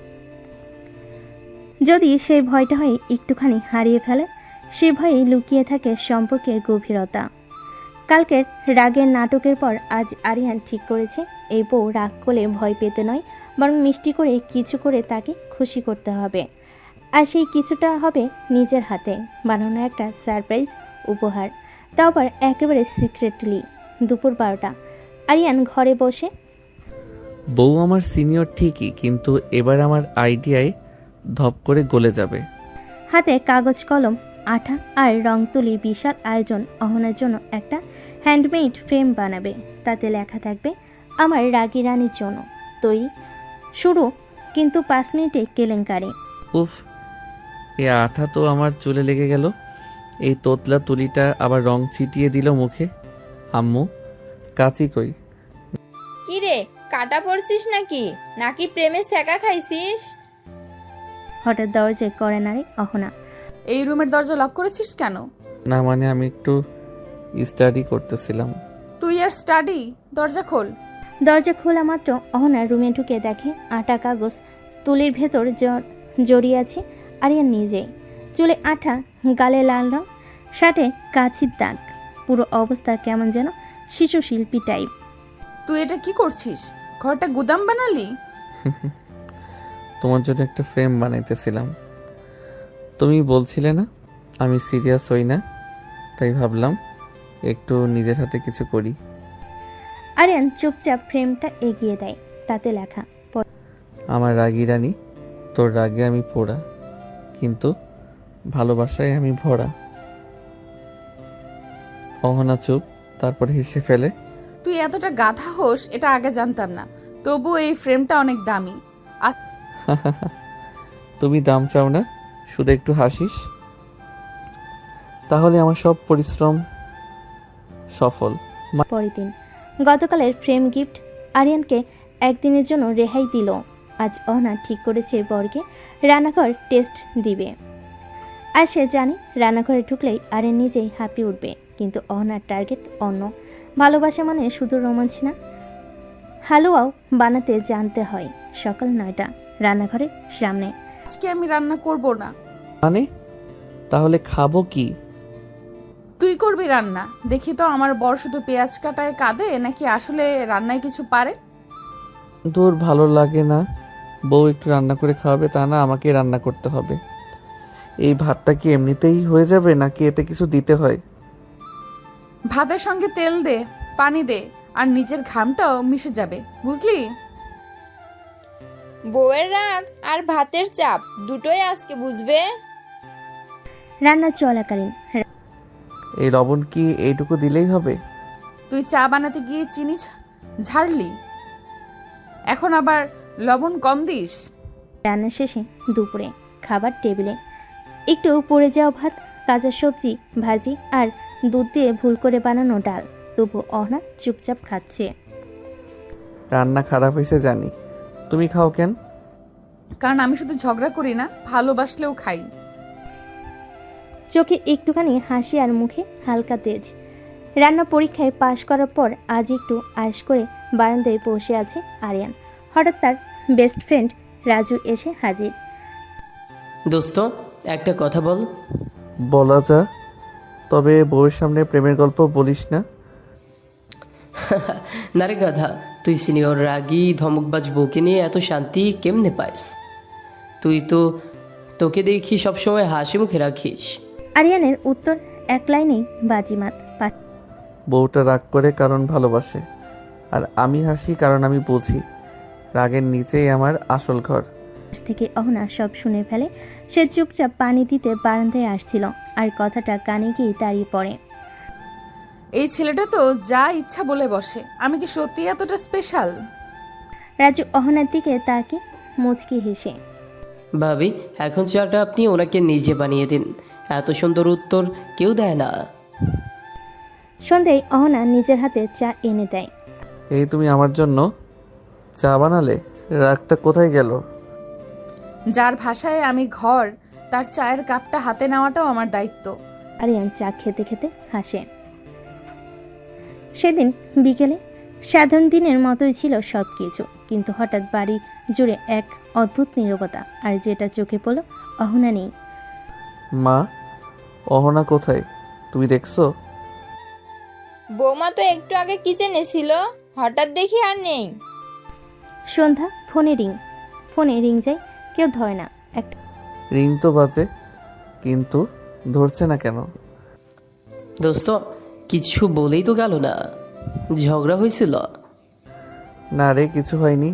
[SPEAKER 2] যদি সেই ভয়টা হয় একটুখানি হারিয়ে ফেলে। সে ভয়ে লুকিয়ে থাকে সম্পর্কের গভীরতা। কালকের রাগের নাটকের পর আজ আরিয়ান ঠিক করেছে, এই বউ রাগ করলে ভয় পেতে নয়, বরং মিষ্টি করে কিছু করে তাকে খুশি করতে হবে। আর সেই কিছুটা হবে নিজের হাতে বানানো একটা সারপ্রাইজ উপহার, তাও আবার একেবারে সিক্রেটলি। দুপুর 12টা, আরিয়ান ঘরে বসে।
[SPEAKER 1] বউ আমার সিনিয়র ঠিকই, কিন্তু এবার আমার আইডিয়ায় ধপ করে গলে যাবে।
[SPEAKER 2] হাতে কাগজ কলম, আঠা আর রং তুলির বিশাল আয়োজন। অহনার জন্য একটা হ্যান্ডমেড ফ্রেম বানাবে, তাতে লেখা থাকবে আমার রাগী রানীর জন্য তৈরি। শুরু কিন্তু 5 মিনিটে কেলেঙ্কারি।
[SPEAKER 1] উফ, এ আঠা তো আমার চুলে লেগে গেল। এই তোতলা তুলিটা আবার রং ছিটিয়ে দিল মুখে। আম্মু, কাচি কই?
[SPEAKER 6] কি রে, কাটা পড়ছিস নাকি নাকি প্রেমে ছ্যাঁকা খাইছিস?
[SPEAKER 2] হঠাৎ দরজায় করে নাড়ে অহনা।
[SPEAKER 3] এই রুমের দরজা লক করেছিস কেন?
[SPEAKER 1] না মানে আমি একটু স্টাডি করতেছিলাম।
[SPEAKER 3] তুই আর স্টাডি? দরজা খোল।
[SPEAKER 2] দরজা খোলা মাত্র অহনা রুমে ঢুকে দেখে আটা কাগজ তুলির ভেতর জড়িয়ে আছে। আরিয়ান নিজেই, চুলে আঠা, গালে লাল রং, শার্টে কাছির দাগ, পুরো অবস্থা কেমন যেন শিশু শিল্পী টাইপ।
[SPEAKER 3] তুই এটা কি করছিস? ঘরটা গুদাম বানালি?
[SPEAKER 1] তোমার জন্য একটা ফ্রেম বানাইতেছিলাম। তুমি বলছিলে না আমি সিরিয়াস হই না, তাই ভাবলাম একটু নিজের হাতে কিছু করি।
[SPEAKER 2] আরিয়ান চুপচাপ ফ্রেমটা এগিয়ে দেয়, তাতে লেখা
[SPEAKER 1] আমার রাগী রানী, তোর রাগে আমি পোড়া, কিন্তু ভালোবাসায় আমি ভরা। অহনা চুপ, তারপরে হেসে ফেলে।
[SPEAKER 3] তুই এতটা গাধা হোস এটা আগে জানতাম না, তবু এই ফ্রেমটা অনেক দামি।
[SPEAKER 1] তুমি দাম চাও না, শুধু একটু হাসিস, তাহলে আমার সব পরিশ্রম সফল।
[SPEAKER 2] পরের দিন, গতকালের ফ্রেম গিফট আরিয়ানকে একদিনের জন্য রেহাই দিল। আজ অহনা ঠিক করেছে বরকে রান্নাঘর টেস্ট দিবে। আর সে জানে রান্নাঘরে ঢুকলেই আরিয়ান নিজেই হাঁপিয়ে উঠবে, কিন্তু অহনার টার্গেট অন্য। ভালোবাসা মানে শুধু রোমাঞ্চ না, হালুয়াও বানাতে জানতে হয়। সকাল 9টা, রান্নাঘরের সামনে।
[SPEAKER 3] আজকে আমি রান্না করব না।
[SPEAKER 1] মানে তাহলে খাবো কি?
[SPEAKER 3] তুই করবি রান্না। দেখি তো আমার বর শুধু পেঁয়াজ কাটায় কাঁদে নাকি আসলে রান্নায় কিছু পারে।
[SPEAKER 1] তোর ভালো লাগে না বউ একটু রান্না করে খাওয়াবে, তা না আমাকে রান্না করতে হবে? এই ভাতটা কি এমনিতেই হয়ে যাবে নাকি এতে কিছু দিতে হয়?
[SPEAKER 3] ভাতের সঙ্গে তেল দে, পানি দে, আর নিজের ঘামটাও মিশে যাবে, বুঝলি?
[SPEAKER 6] বউয়ের রাগ আর ভাতের চাপ দুটোই আজকে বুঝবে।
[SPEAKER 2] রান্না চলাকালীন,
[SPEAKER 1] এই লবণ কি এইটুকু দিলেই হবে?
[SPEAKER 3] তুই চা বানাতে গিয়ে চিনি ঝাড়লি, এখন আবার লবণ কম দিস।
[SPEAKER 2] রান্না শেষে দুপুরে খাবার টেবিলে একটু পড়ে যাওয়া ভাত, কাঁচা সবজি, ভাজি আর দুধ দিয়ে ভুল করে বানানো ডাল। তবু অহনা চুপচাপ খাচ্ছে।
[SPEAKER 1] রান্না খারাপ হয়েছে জানি, তুমি খাও কেন?
[SPEAKER 3] কারণ আমি শুধু ঝগড়া করি না, ভালোবাসলেও খাই।
[SPEAKER 2] চোখে একটুখানি হাসি আর মুখে হালকা তেজ। রান্না পরীক্ষায় পাশ করার পর আজ একটু আশ করে বারান্দায় বসে আছে আরিয়ান। হঠাৎ তার বেস্ট ফ্রেন্ড রাজু এসে হাজির।
[SPEAKER 5] দোস্ত, একটা কথা বল।
[SPEAKER 1] বলা যা, তবে বউয়ের সামনে প্রেমের গল্প বলিস না।
[SPEAKER 5] না রে গাধা, তুই সিনিয়র রাগী ধমকবাজ বউকে নিয়ে এত শান্তি কেমনে পাইস? তুই তো তোকে দেখি সবসময় হাসি মুখে রাখিস।
[SPEAKER 2] আরিয়ানের উত্তর এক লাইনেই বাজিমাত।
[SPEAKER 1] বউটা রাগ করে কারণ ভালোবাসে, আর আমি হাসি কারণ আমি বুঝি রাগের নিচেই আমার আসল ঘর।
[SPEAKER 2] থেকে অহনা সব শুনে ফেলে। সে চুপচাপ পানি দিতে বারান্দায় আসছিল, আর কথাটা কানে গিয়ে দাঁড়িয়ে পড়ে।
[SPEAKER 3] এই ছেলেটা তো যা ইচ্ছা বলে বসে, আমি কি সত্যি এতটা স্পেশাল?
[SPEAKER 2] রাজু অহনার দিকে তাকে মুচকি হেসে,
[SPEAKER 5] ভাবি এখন চাটা আপনি ওনাকে নিজে বানিয়ে দিন, এত সুন্দর উত্তর কেউ দেয় না।
[SPEAKER 2] সন্ধ্যায় অহনা নিজের হাতে চা এনে দেয়।
[SPEAKER 1] এই তুমি আমার জন্য চা বানালে, রাগটা কোথায় গেল?
[SPEAKER 3] যার ভাষায় আমি ঘর, তার চায়ের কাপটা হাতে নেওয়াটাও আমার দায়িত্ব।
[SPEAKER 2] আরিয়ান চা খেতে খেতে হাসে। সেদিন বিকেলে সাধারণ দিনের মতোই ছিল সব কিছু, কিন্তু হঠাৎ বাড়ি জুড়ে এক অদ্ভুত নীরবতা, আর যেটা চোখে পড়ল অহনা নেই।
[SPEAKER 1] মা, অহনা কোথায় তুমি দেখছো?
[SPEAKER 6] বৌমা তো একটু আগে কিচেনে ছিল, হঠাৎ দেখি আর নেই।
[SPEAKER 2] সন্ধ্যা ফোনে রিং যায়, কেউ ধরে না। একটা
[SPEAKER 1] রিং তো বাজে, কিন্তু ধরছে না কেন?
[SPEAKER 5] দোস্ত কিছু বলেই তো গেল না, ঝগড়া হয়েছিল?
[SPEAKER 1] না রে, কিছু হয়নি।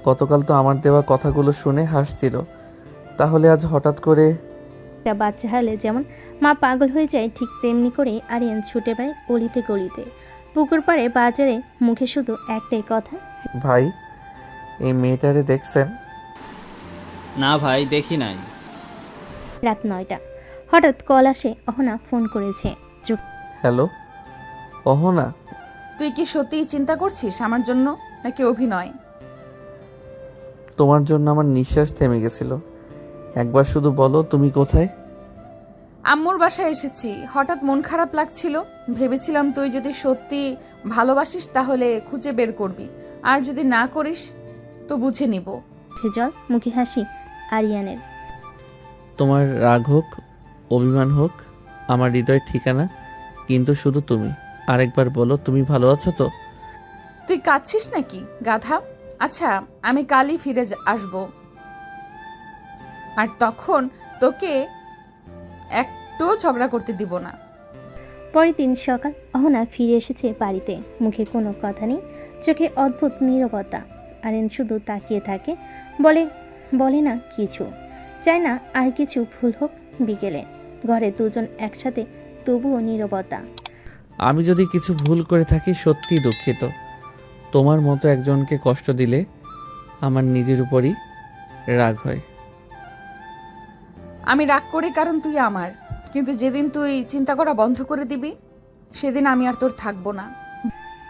[SPEAKER 1] গতকাল তো আমার দেওয়া কথাগুলো শুনে হাসছিল, তাহলে আজ হঠাৎ করে?
[SPEAKER 2] বাচ্চা হারলে যেমন মা পাগল হয়ে যায়, ঠিক তেমনি করে আরিয়ান ছুটে বেড়ায় অলিতে গলিতে, পুকুর পাড়ে, বাজারে, মুখে শুধু একটাই কথা,
[SPEAKER 1] ভাই এই মেয়েটারে দেখছেন?
[SPEAKER 11] না ভাই, দেখি নাই।
[SPEAKER 2] রাত 9টা হঠাৎ কল আসে। অহনা ফোন করেছে।
[SPEAKER 1] হ্যালো অহনা,
[SPEAKER 3] তুই কি সত্যিই চিন্তা করছিস আমার জন্য, নাকি অভিনয়?
[SPEAKER 1] তোমার জন্য আমার নিঃশ্বাস থেমে গেছিল। একবার শুধু বলো তুমি কোথায়?
[SPEAKER 3] আম্মুর বাসায় এসেছি, হঠাৎ মন খারাপ লাগছিল। ভেবেছিলাম তুই যদি সত্যি ভালোবাসিস তাহলে খুঁজে বের করবি, আর যদি না করিস তো বুঝে নিব।
[SPEAKER 2] জল মুখে হাসি আরিয়ানের।
[SPEAKER 1] তোমার রাগ হোক, অভিমান হোক, আমার হৃদয়ের ঠিকানা কিন্তু শুধু তুমি। আরেকবার বলো তুমি ভালো আছো তো?
[SPEAKER 3] তুই কাঁদছিস নাকি গাধা? আচ্ছা আমি কালই ফিরে আসব, আর তখন তোকে একটুও ঝগড়া করতে দিব না।
[SPEAKER 2] পরের দিন সকাল অহনা ফিরে এসেছে বাড়িতে। মুখে কোনো কথা নেই, চোখে অদ্ভুত নীরবতা। আরিয়ান শুধু তাকিয়ে থাকে, বলে না কিছু, চায় না আর কিছু ভুল হোক। বিকেলে ঘরে দুজন একসাথে, তবুও নীরবতা।
[SPEAKER 1] আমি যদি কিছু ভুল করে থাকি সত্যি দুঃখিত। তোমার মতো একজনকে কষ্ট দিলে আমার নিজের উপরই রাগ হয়।
[SPEAKER 3] আমি রাগ করি কারণ তুই আমার, কিন্তু যেদিন তুই চিন্তা করা বন্ধ করে দিবি সেদিন আমি আর তোর থাকবো না।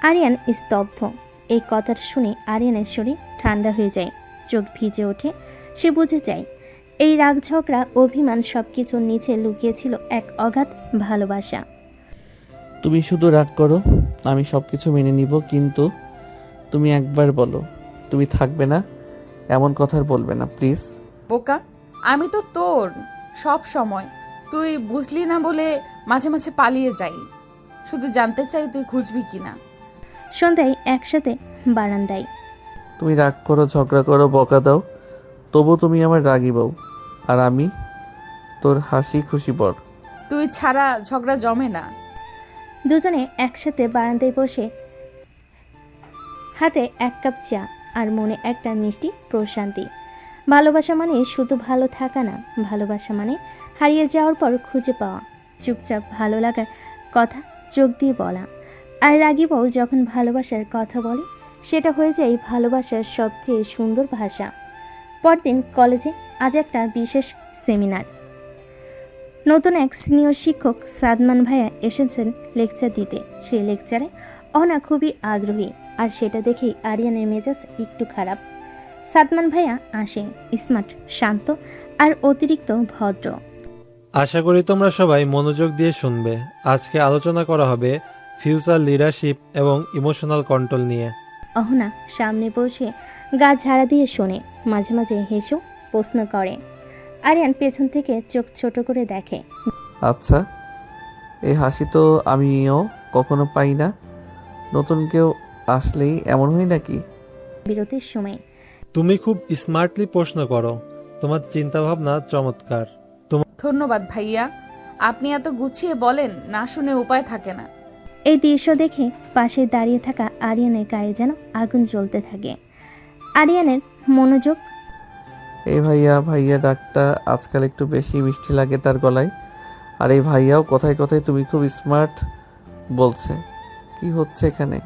[SPEAKER 2] আরিয়ান স্তব্ধ। এই কথাটা শুনে আরিয়ানের শরীর ঠান্ডা হয়ে যায়, চোখ ভিজে ওঠে। সে বুঝে যায় এই রাগ, ঝগড়া, অভিমান সবকিছুর নিচে লুকিয়েছিল এক অগাধ ভালোবাসা।
[SPEAKER 1] তুমি শুধু রাগ করো, আমি সবকিছু মেনে নিব, কিন্তু তুমি একবার বলো তুমি থাকবে না। এমন কথা আর বলবে না প্লিজ।
[SPEAKER 3] বোকা, আমি তো তোর সব সময়, তুই বুঝলি না বলে মাঝে মাঝে পালিয়ে যাই। শুধু জানতে চাই তুই খুঁজবি কিনা।
[SPEAKER 2] সন্ধ্যায় একসাথে বারান্দায়।
[SPEAKER 1] তুমি রাগ করো, ঝগড়া করো, বকা দাও, তবু তুমি আমার রাগী বউ, আর আমি তোর হাসি খুশি বর।
[SPEAKER 3] তুই ছাড়া ঝগড়া জমে না।
[SPEAKER 2] দুজনে একসাথে বারান্দায় বসে, হাতে এক কাপ চা আর মনে একটা মিষ্টি প্রশান্তি। ভালোবাসা মানে শুধু ভালো থাকা না, ভালোবাসা মানে হারিয়ে যাওয়ার পর খুঁজে পাওয়া, চুপচাপ ভালো লাগার কথা চোখ দিয়ে বলা। আর রাগী বউ যখন ভালোবাসার কথা বলে, সেটা হয়ে যায় ভালোবাসার সবচেয়ে সুন্দর ভাষা। পরদিন কলেজে আজ একটা বিশেষ সেমিনার। নতুন এক সিনিয়র শিক্ষক সাদমান ভাইয়া এসেছেন লেকচার দিতে। সেই লেকচারে অহনা খুবই আগ্রহী, আর সেটা দেখেই আরিয়ানের মেজাজ একটু খারাপ। সাদমান ভাইয়া আসে, স্মার্ট, শান্ত আর অতিরিক্ত ভদ্র।
[SPEAKER 18] আশা করি তোমরা সবাই মনোযোগ দিয়ে শুনবে। আজকে আলোচনা করা হবে ফিউচার লিডারশিপ এবং ইমোশনাল কন্ট্রোল নিয়ে।
[SPEAKER 2] অহনা সামনে বসে গা ঝাড়া দিয়ে শোনে, মাঝে মাঝে হেসেও প্রশ্ন করে। আরিয়ান পেছন থেকে চোখ ছোট করে দেখে।
[SPEAKER 1] আচ্ছা এই হাসি তো আমিও কখনো পাই না। নতুন কেউ আসলেই এমন হয় নাকি?
[SPEAKER 2] বিরতির সময়
[SPEAKER 18] তুমি খুব স্মার্টলি প্রশ্ন করো, তোমার চিন্তাভাবনা চমৎকার।
[SPEAKER 3] ধন্যবাদ ভাইয়া, আপনি এত গুছিয়ে বলেন, না শুনে উপায় থাকে না।
[SPEAKER 2] এই দৃশ্য দেখে পাশে দাঁড়িয়ে থাকা আরিয়ানের গায়ে যেন আগুন জ্বলতে থাকে। আরিয়ানের মনোযোগ।
[SPEAKER 1] এই ভাইয়া ভাইয়া ডাকটা আজকাল একটু বেশি মিষ্টি লাগে তার গলায়। আর এই ভাইয়াও কথায় কথায় তুমি খুব স্মার্ট বলছে। কি হচ্ছে এখানে?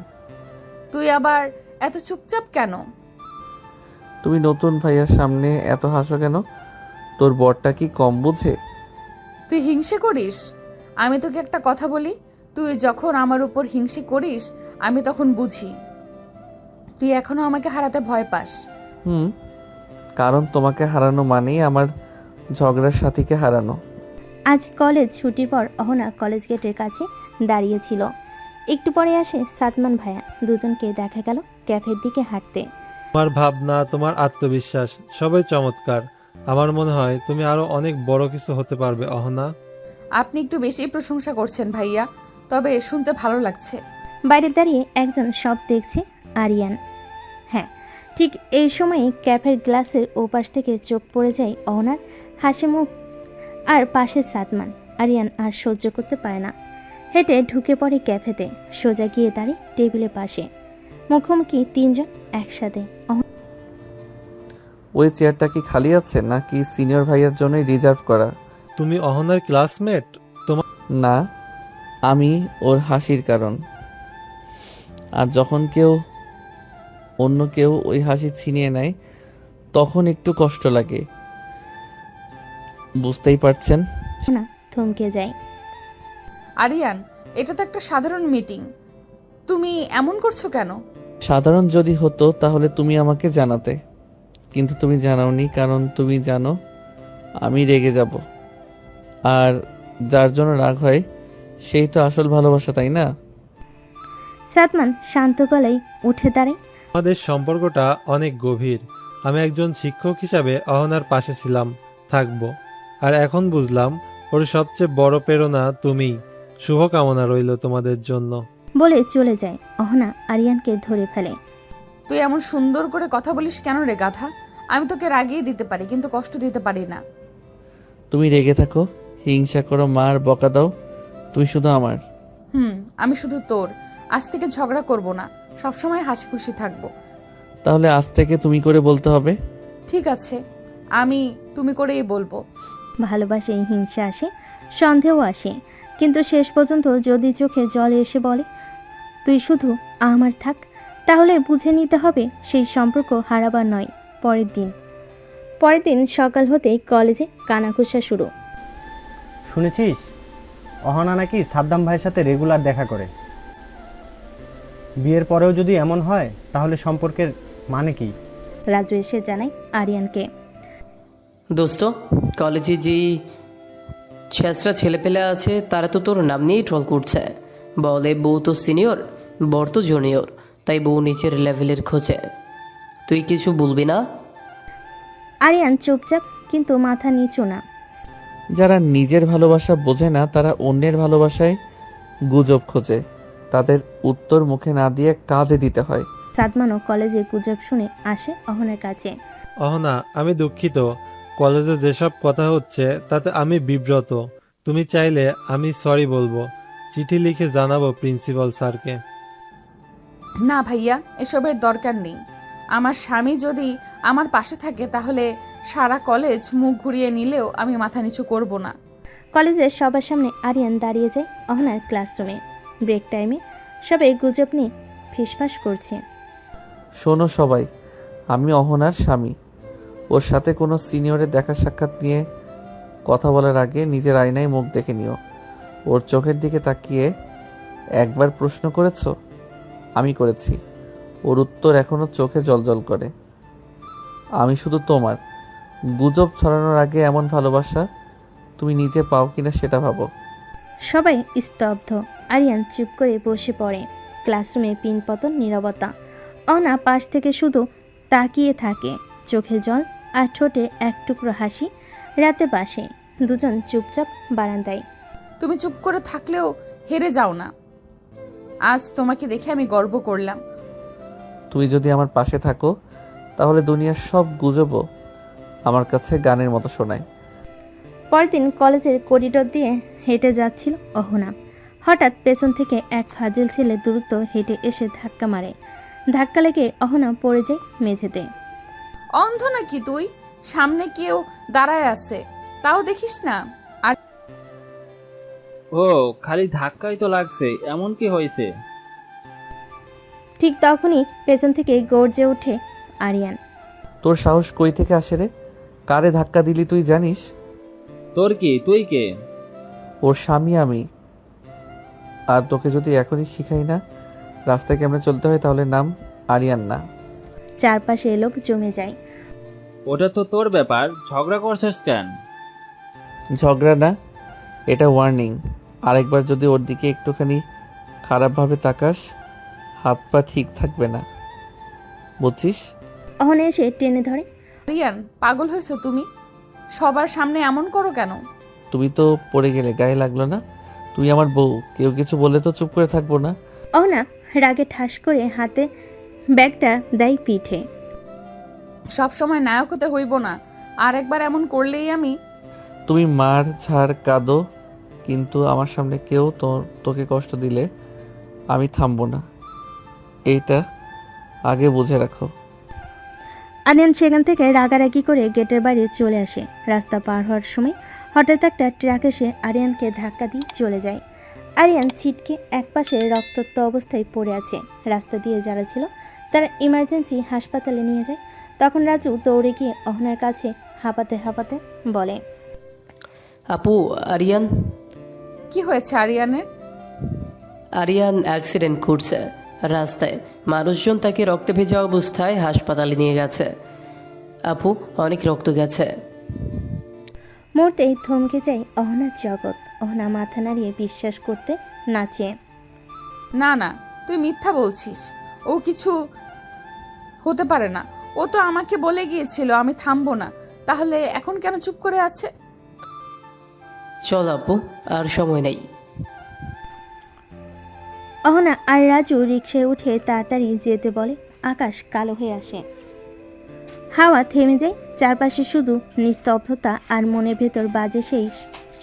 [SPEAKER 3] তুই আবার এত চুপচাপ কেন?
[SPEAKER 1] তুমি নতুন ভাইয়ার সামনে এত হাসো কেন? তোর বরটা কি কম বুঝে?
[SPEAKER 3] তুই হিংসে করিস? আমি তোকে একটা কথা বলি, তুই যখন আমার উপর হিংসে করিস আমি তখন বুঝি তুই এখনো আমাকে হারাতে ভয় পাস।
[SPEAKER 1] কারণ তোমাকে হারানো মানেই আমার ঝগড়ার সাথীকে হারানো।
[SPEAKER 2] আজ কলেজ ছুটির পর অহনা কলেজ গেটের কাছে দাঁড়িয়েছিল। একটু পরে আসে সাদমান ভাইয়া। দুজনকে দেখা গেল ক্যাফের দিকে হাঁটতে।
[SPEAKER 18] তোমার ভাবনা, তোমার আত্মবিশ্বাস সবাই চমৎকার। আমার মনে হয় তুমি আরো অনেক বড় কিছু হতে পারবে অহনা।
[SPEAKER 3] আপনি একটু বেশি প্রশংসা করছেন ভাইয়া, তবে শুনতে ভালো লাগছে।
[SPEAKER 2] বাইরে দাঁড়িয়ে একজন সব দেখছে, আরিয়ান। হ্যাঁ, ঠিক এই সময়ই ক্যাফের গ্লাসের ওপাশ থেকে চোখ পড়ে যায় অহনার হাসি মুখ আর পাশে সাদমান। আরিয়ান আর সহ্য করতে পারে না, হেঁটে ঢুকে পড়ে ক্যাফেতে। সোজা গিয়ে দাঁড়িয়ে টেবিলের পাশে। মুখোমুখি তিনজন একসাথে।
[SPEAKER 1] ওই চেয়ারটা কি খালি আছে নাকি সিনিয়র ভাইয়ার জন্যই রিজার্ভ করা?
[SPEAKER 18] তুমি অহনার ক্লাসমেট? তোমার
[SPEAKER 1] না, আমি ওর হাসির কারণ। আর যখন অন্য কেউ ওই হাসি ছিনিয়ে নেয় তখন একটু কষ্ট লাগে, বুঝতেই পারছেন।
[SPEAKER 2] না, থমকে যায়।
[SPEAKER 3] আরিয়ান, এটা তো একটা সাধারণ মিটিং, তুমি এমন করছো কেন?
[SPEAKER 1] সাধারণ যদি হতো তাহলে তুমি আমাকে জানাতে, কিন্তু তুমি জানাওনি। কারণ তুমি জানো আমি রেগে যাব, আর যার জন্য রাগ হয় সেই তো আসল ভালোবাসা, তাই না?
[SPEAKER 2] সাদমান শান্ত গলায় উঠে দাঁড়ায়।
[SPEAKER 18] আমাদের সম্পর্কটা অনেক গভীর। আমি একজন শিক্ষক হিসাবে অহনার পাশে ছিলাম, থাকবো। আর এখন বুঝলাম ওর সবচেয়ে বড় প্রেরণা তুমি। শুভকামনা রইল তোমাদের জন্য।
[SPEAKER 2] বলে চলে যায়। অহনা আরিয়ানকে ধরে ফেলে।
[SPEAKER 3] তুই এমন সুন্দর করে কথা বলিস কেন রে গাধা? আমি তোকে রাগিয়ে দিতে পারি কিন্তু কষ্ট দিতে পারি না।
[SPEAKER 1] তুমি রেগে থাকো, হিংসা করো, মার বকা দাও, তুই শুধু আমার।
[SPEAKER 3] আমি শুধু তোর। আজ থেকে ঝগড়া করব না, সবসময় হাসি খুশি থাকবো।
[SPEAKER 1] তাহলে আজ থেকে তুমি করে বলতে হবে।
[SPEAKER 3] ঠিক আছে, আমি তুমি করেই বলবো।
[SPEAKER 2] ভালোবাসায় হিংসা আসে, সন্দেহ আসে, কিন্তু শেষ পর্যন্ত যদি চোখে জল এসে বলে তুই শুধু আমার থাক, তাহলে বুঝে নিতে হবে সেই সম্পর্ক হারাবার নয়। পরের দিন সকাল হতেই কলেজে কানাঘুষা শুরু।
[SPEAKER 19] শুনেছিস অহনা নাকি সাদ্দাম ভাইয়ের সাথে রেগুলার দেখা করে? বিয়ের পরেও যদি এমন হয় তাহলে সম্পর্কের মানে কি?
[SPEAKER 2] রাজু এসে জানায় আরিয়ানকে।
[SPEAKER 5] দোস্ত, কলেজে যেই ছেঁচড়া ছেলেপেলে আছে তারা তো তোর নাম নিয়েই ট্রল করছে। বলে বউ তো সিনিয়র, বর তো জুনিয়র, তাই বউ নিচের লেভেলের খোঁজে। তুই কিছু বলবি না?
[SPEAKER 2] আরিয়ান চুপচাপ, কিন্তু মাথা নিচু না।
[SPEAKER 1] যারা নিজের ভালোবাসা বোঝে না তারা অন্যের ভালোবাসায় গুজব খোঁজে, তাদের উত্তর মুখে না দিয়ে কাজে দিতে হয়।
[SPEAKER 2] সাদমানও কলেজে গুজব শুনে আসে অহনার কাছে।
[SPEAKER 18] অহনা, আমি দুঃখিত। কলেজে যেসব কথা হচ্ছে তাতে আমি বিব্রত। তুমি চাইলে আমি সরি বলবো, চিঠি লিখে জানাবো প্রিন্সিপাল স্যারকে।
[SPEAKER 3] না ভাইয়া, এসবের দরকার নেই। আমার স্বামী যদি আমার পাশে থাকে তাহলে সারা কলেজ মুখ ঘুরিয়ে নিলেও আমি মাথা নিচু করব না।
[SPEAKER 2] কলেজের সবার সামনে আরিয়ান দাঁড়িয়ে যায় অহনার ক্লাসরুমে। ব্রেক টাইমে সবাই গুজব নিয়ে ফিসফাস করছে।
[SPEAKER 1] শোনো সবাই, আমি অহনার স্বামী। ওর সাথে কোনো সিনিয়রের দেখা সাক্ষাৎ নিয়ে কথা বলার আগে নিজের আয়নায় মুখ দেখে নিও। ওর চোখের দিকে তাকিয়ে একবার প্রশ্ন করেছো? আমি করেছি। ওর উত্তর এখনো চোখে জলজল করে। আমি শুধু তোমার। গুজব ছড়ানোর আগে এমন ভালোবাসা তুমি নিজে পাও কিনা সেটা ভাবো।
[SPEAKER 2] সবাই স্তব্ধ। আরিয়ান চুপ করে বসে পড়ে। ক্লাসরুমে পিনপতন নীরবতা। অহনা পাশ থেকে শুধু তাকিয়ে থাকে, চোখে জল আর ঠোঁটে এক টুকরো হাসি। রাতে বাসে দুজন চুপচাপ বারান্দায়।
[SPEAKER 3] তুমি চুপ করে থাকলেও হেরে যাও না। আজ তোমাকে দেখে আমি গর্ব করলাম।
[SPEAKER 1] তুমি যদি আমার পাশে থাকো তাহলে দুনিয়ার সব গুজবও আমার কাছে গানের মতো শোনায়।
[SPEAKER 2] পরের দিন কলেজের করিডোর দিয়ে হেঁটে যাচ্ছিল অহনা। হঠাৎ পেছন থেকে এক ফাজিল ছেলে দ্রুত হেঁটে এসে ধাক্কা মারে। ধাক্কা লেগে অহনা পড়ে যায় মেঝেতে।
[SPEAKER 3] অন্ধ নাকি তুই? সামনে কেউ দাঁড়ায় আছে, তাও দেখিস না? আর
[SPEAKER 20] ও, খালি ধাক্কাই তো লাগছে, এমন কি হয়েছে?
[SPEAKER 2] ঠিক তখনই পেছন থেকে গর্জে ওঠে আরিয়ান।
[SPEAKER 1] তোর সাহস কই থেকে আসে রে? কারে ধাক্কা দিলি তুই জানিস?
[SPEAKER 20] তোর কি? তুই কে?
[SPEAKER 1] ওর স্বামী আমি। আর তোকে যদি এখনই শিখাই না রাস্তায় কেমনে চলতে হয় তাহলে নাম আরিয়ান না।
[SPEAKER 2] চারপাশে লোক জমে যায়।
[SPEAKER 20] ওটা তো তোর ব্যাপার, ঝগড়া করছিস কেন?
[SPEAKER 1] ঝগড়া না, এটা ওয়ার্নিং। আরেকবার যদি ওর দিকে একটুখানি খারাপভাবে তাকাস হাত পা ঠিক থাকবে না, বুঝছিস?
[SPEAKER 2] অহনা এসে টেনে ধরে।
[SPEAKER 3] আরিয়ান, পাগল হয়েছো তুমি? সবার সামনে এমন করো কেন?
[SPEAKER 1] তুমি তো পড়ে গেলে, গায়ে লাগলো না? তুই আমার বউ, কেউ কিছু বলে তো চুপ করে থাকবো না।
[SPEAKER 2] অহনা রাগে ঠাস করে হাতে ব্যাগটা দেয় পিঠে।
[SPEAKER 3] সব সময় নায়ক হতে হইব না, আর একবার এমন করলেই আমি।
[SPEAKER 1] তুমি মার ঝাড় কাঁদো, কিন্তু আমার সামনে কেউ তোকে কষ্ট দিলে আমি থামবো না, এইটা আগে বুঝে রাখো।
[SPEAKER 2] আরিয়ান সেখান থেকে রাগারাগি করে গেটের বাইরে চলে আসে। রাস্তা পার হওয়ার সময় হঠাৎ একটা ট্রাক এসে আরিয়ানকে ধাক্কা দিয়ে চলে যায়। আরিয়ান ছিটকে একপাশে রক্তাক্ত অবস্থায় পড়ে আছে। রাস্তা দিয়ে যারা ছিল তারা ইমার্জেন্সি হাসপাতালে নিয়ে যায়। তখন রাজু দৌড়ে গিয়ে অহনার কাছে হাঁপাতে হাঁপাতে বলে,
[SPEAKER 5] আপু, আরিয়ান।
[SPEAKER 3] কি হয়েছে আরিয়ানের?
[SPEAKER 5] আরিয়ান অ্যাক্সিডেন্ট করছে রাস্তায়। মানুষজন তাকে রক্তে ভেজা অবস্থায় হাসপাতালে নিয়ে গেছে। আপু, অনেক রক্ত গেছে।
[SPEAKER 2] মুহূর্তেই থমকে যায় অহনার জগৎ। অহনা মাথা নাড়িয়ে বিশ্বাস করতে নাচে।
[SPEAKER 3] না না, তুই মিথ্যা বলছিস। ও কিছু হতে পারে না। ও তো আমাকে বলে গিয়েছিল আমি থামবো না, তাহলে এখন কেন চুপ করে আছে?
[SPEAKER 5] চল আপু, আর সময় নেই।
[SPEAKER 2] অহনা আর রাজু রিকশায় উঠে তাড়াতাড়ি যেতে বলে। আকাশ কালো হয়ে আসে, হাওয়া থেমে যায়। চারপাশে শুধু নিস্তব্ধতা আর মনের ভেতর বাজে সেই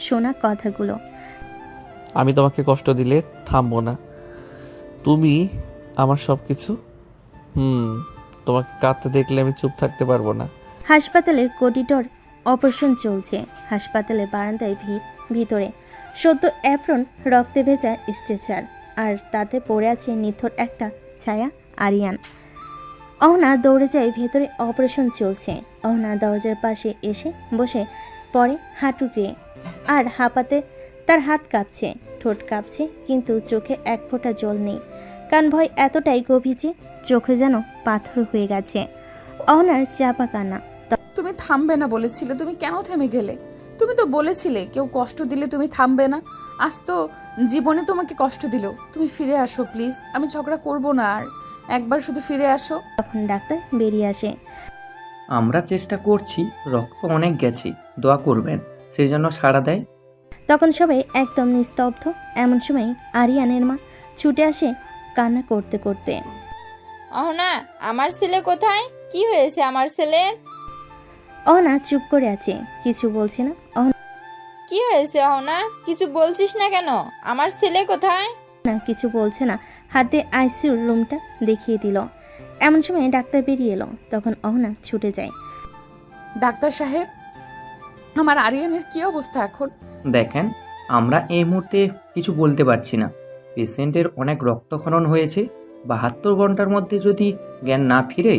[SPEAKER 2] শোনা কথাগুলো।
[SPEAKER 1] আমি তোমাকে কষ্ট দিলে থামবো না, তুমি আমার সব কিছু। তোমাকে কাঁদতে দেখলে আমি চুপ থাকতে পারবো না।
[SPEAKER 2] হাসপাতালের করিডোর অপারেশন চলছে। হাসপাতালের বারান্দায় ভিড়। ভিতরে সদ্য অ্যাপ্রন রক্তে ভেজা স্ট্রেচার, আর তাতে পড়ে আছে নিথর একটা ছায়া আরিয়ান। অহনা দৌড়ে যায় ভেতরে। অপারেশন চলছে। অহনা দরজার পাশে এসে বসে পড়ে হাঁটু গিয়ে, আর হাঁপাতে তার হাত কাঁপছে, ঠোঁট কাঁপছে, কিন্তু চোখে এক ফোঁটা জল নেই। কান ভয় এতটাই গভীর যে চোখে যেন পাথর হয়ে গেছে। অহনার চাপা কান্না।
[SPEAKER 3] তুমি থামবে না বলেছিলে, তুমি কেন থেমে গেলে? তুমি তো বলেছিলে কেউ কষ্ট দিলে তুমি থামবে না। আজ তো জীবনে তোমাকে কষ্ট দিল। তুমি ফিরে আসো প্লিজ, আমি ঝগড়া করব না আর। একবার শুধু ফিরে আসো।
[SPEAKER 2] তখন ডাক্তার বেরিয়ে আসে।
[SPEAKER 21] আমরা চেষ্টা করছি, রক্ত অনেক গেছে, দোয়া করবেন, সেই জন্য সাড়া দেয়।
[SPEAKER 2] তখন সবাই একদম নিস্তব্ধ। এমন সময় আরিয়ানের মা ছুটে আসে কান্না করতে করতে।
[SPEAKER 6] অহনা, আমার ছেলে কোথায়? কি হয়েছে আমার ছেলের?
[SPEAKER 2] অহনা চুপ করে আছে, কিছু বলছে না।
[SPEAKER 6] কি হয়েছে অহনা? কিছু বলছিস না কেন? আমার ছেলে কোথায়?
[SPEAKER 2] না, কিছু বলছে না। হাতে আইসিইউর রুমটা দেখিয়ে দিল। এমন সময় ডাক্তার বেরিয়ে এলো। তখন অহনা ছুটে যায়।
[SPEAKER 3] ডাক্তার সাহেব, আমার আরিয়ানের কি অবস্থা এখন?
[SPEAKER 21] দেখেন, আমরা এই মুহূর্তে কিছু বলতে পারছি না। পেশেন্টের অনেক রক্তক্ষরণ হয়েছে। 72 ঘন্টার মধ্যে যদি জ্ঞান না ফিরে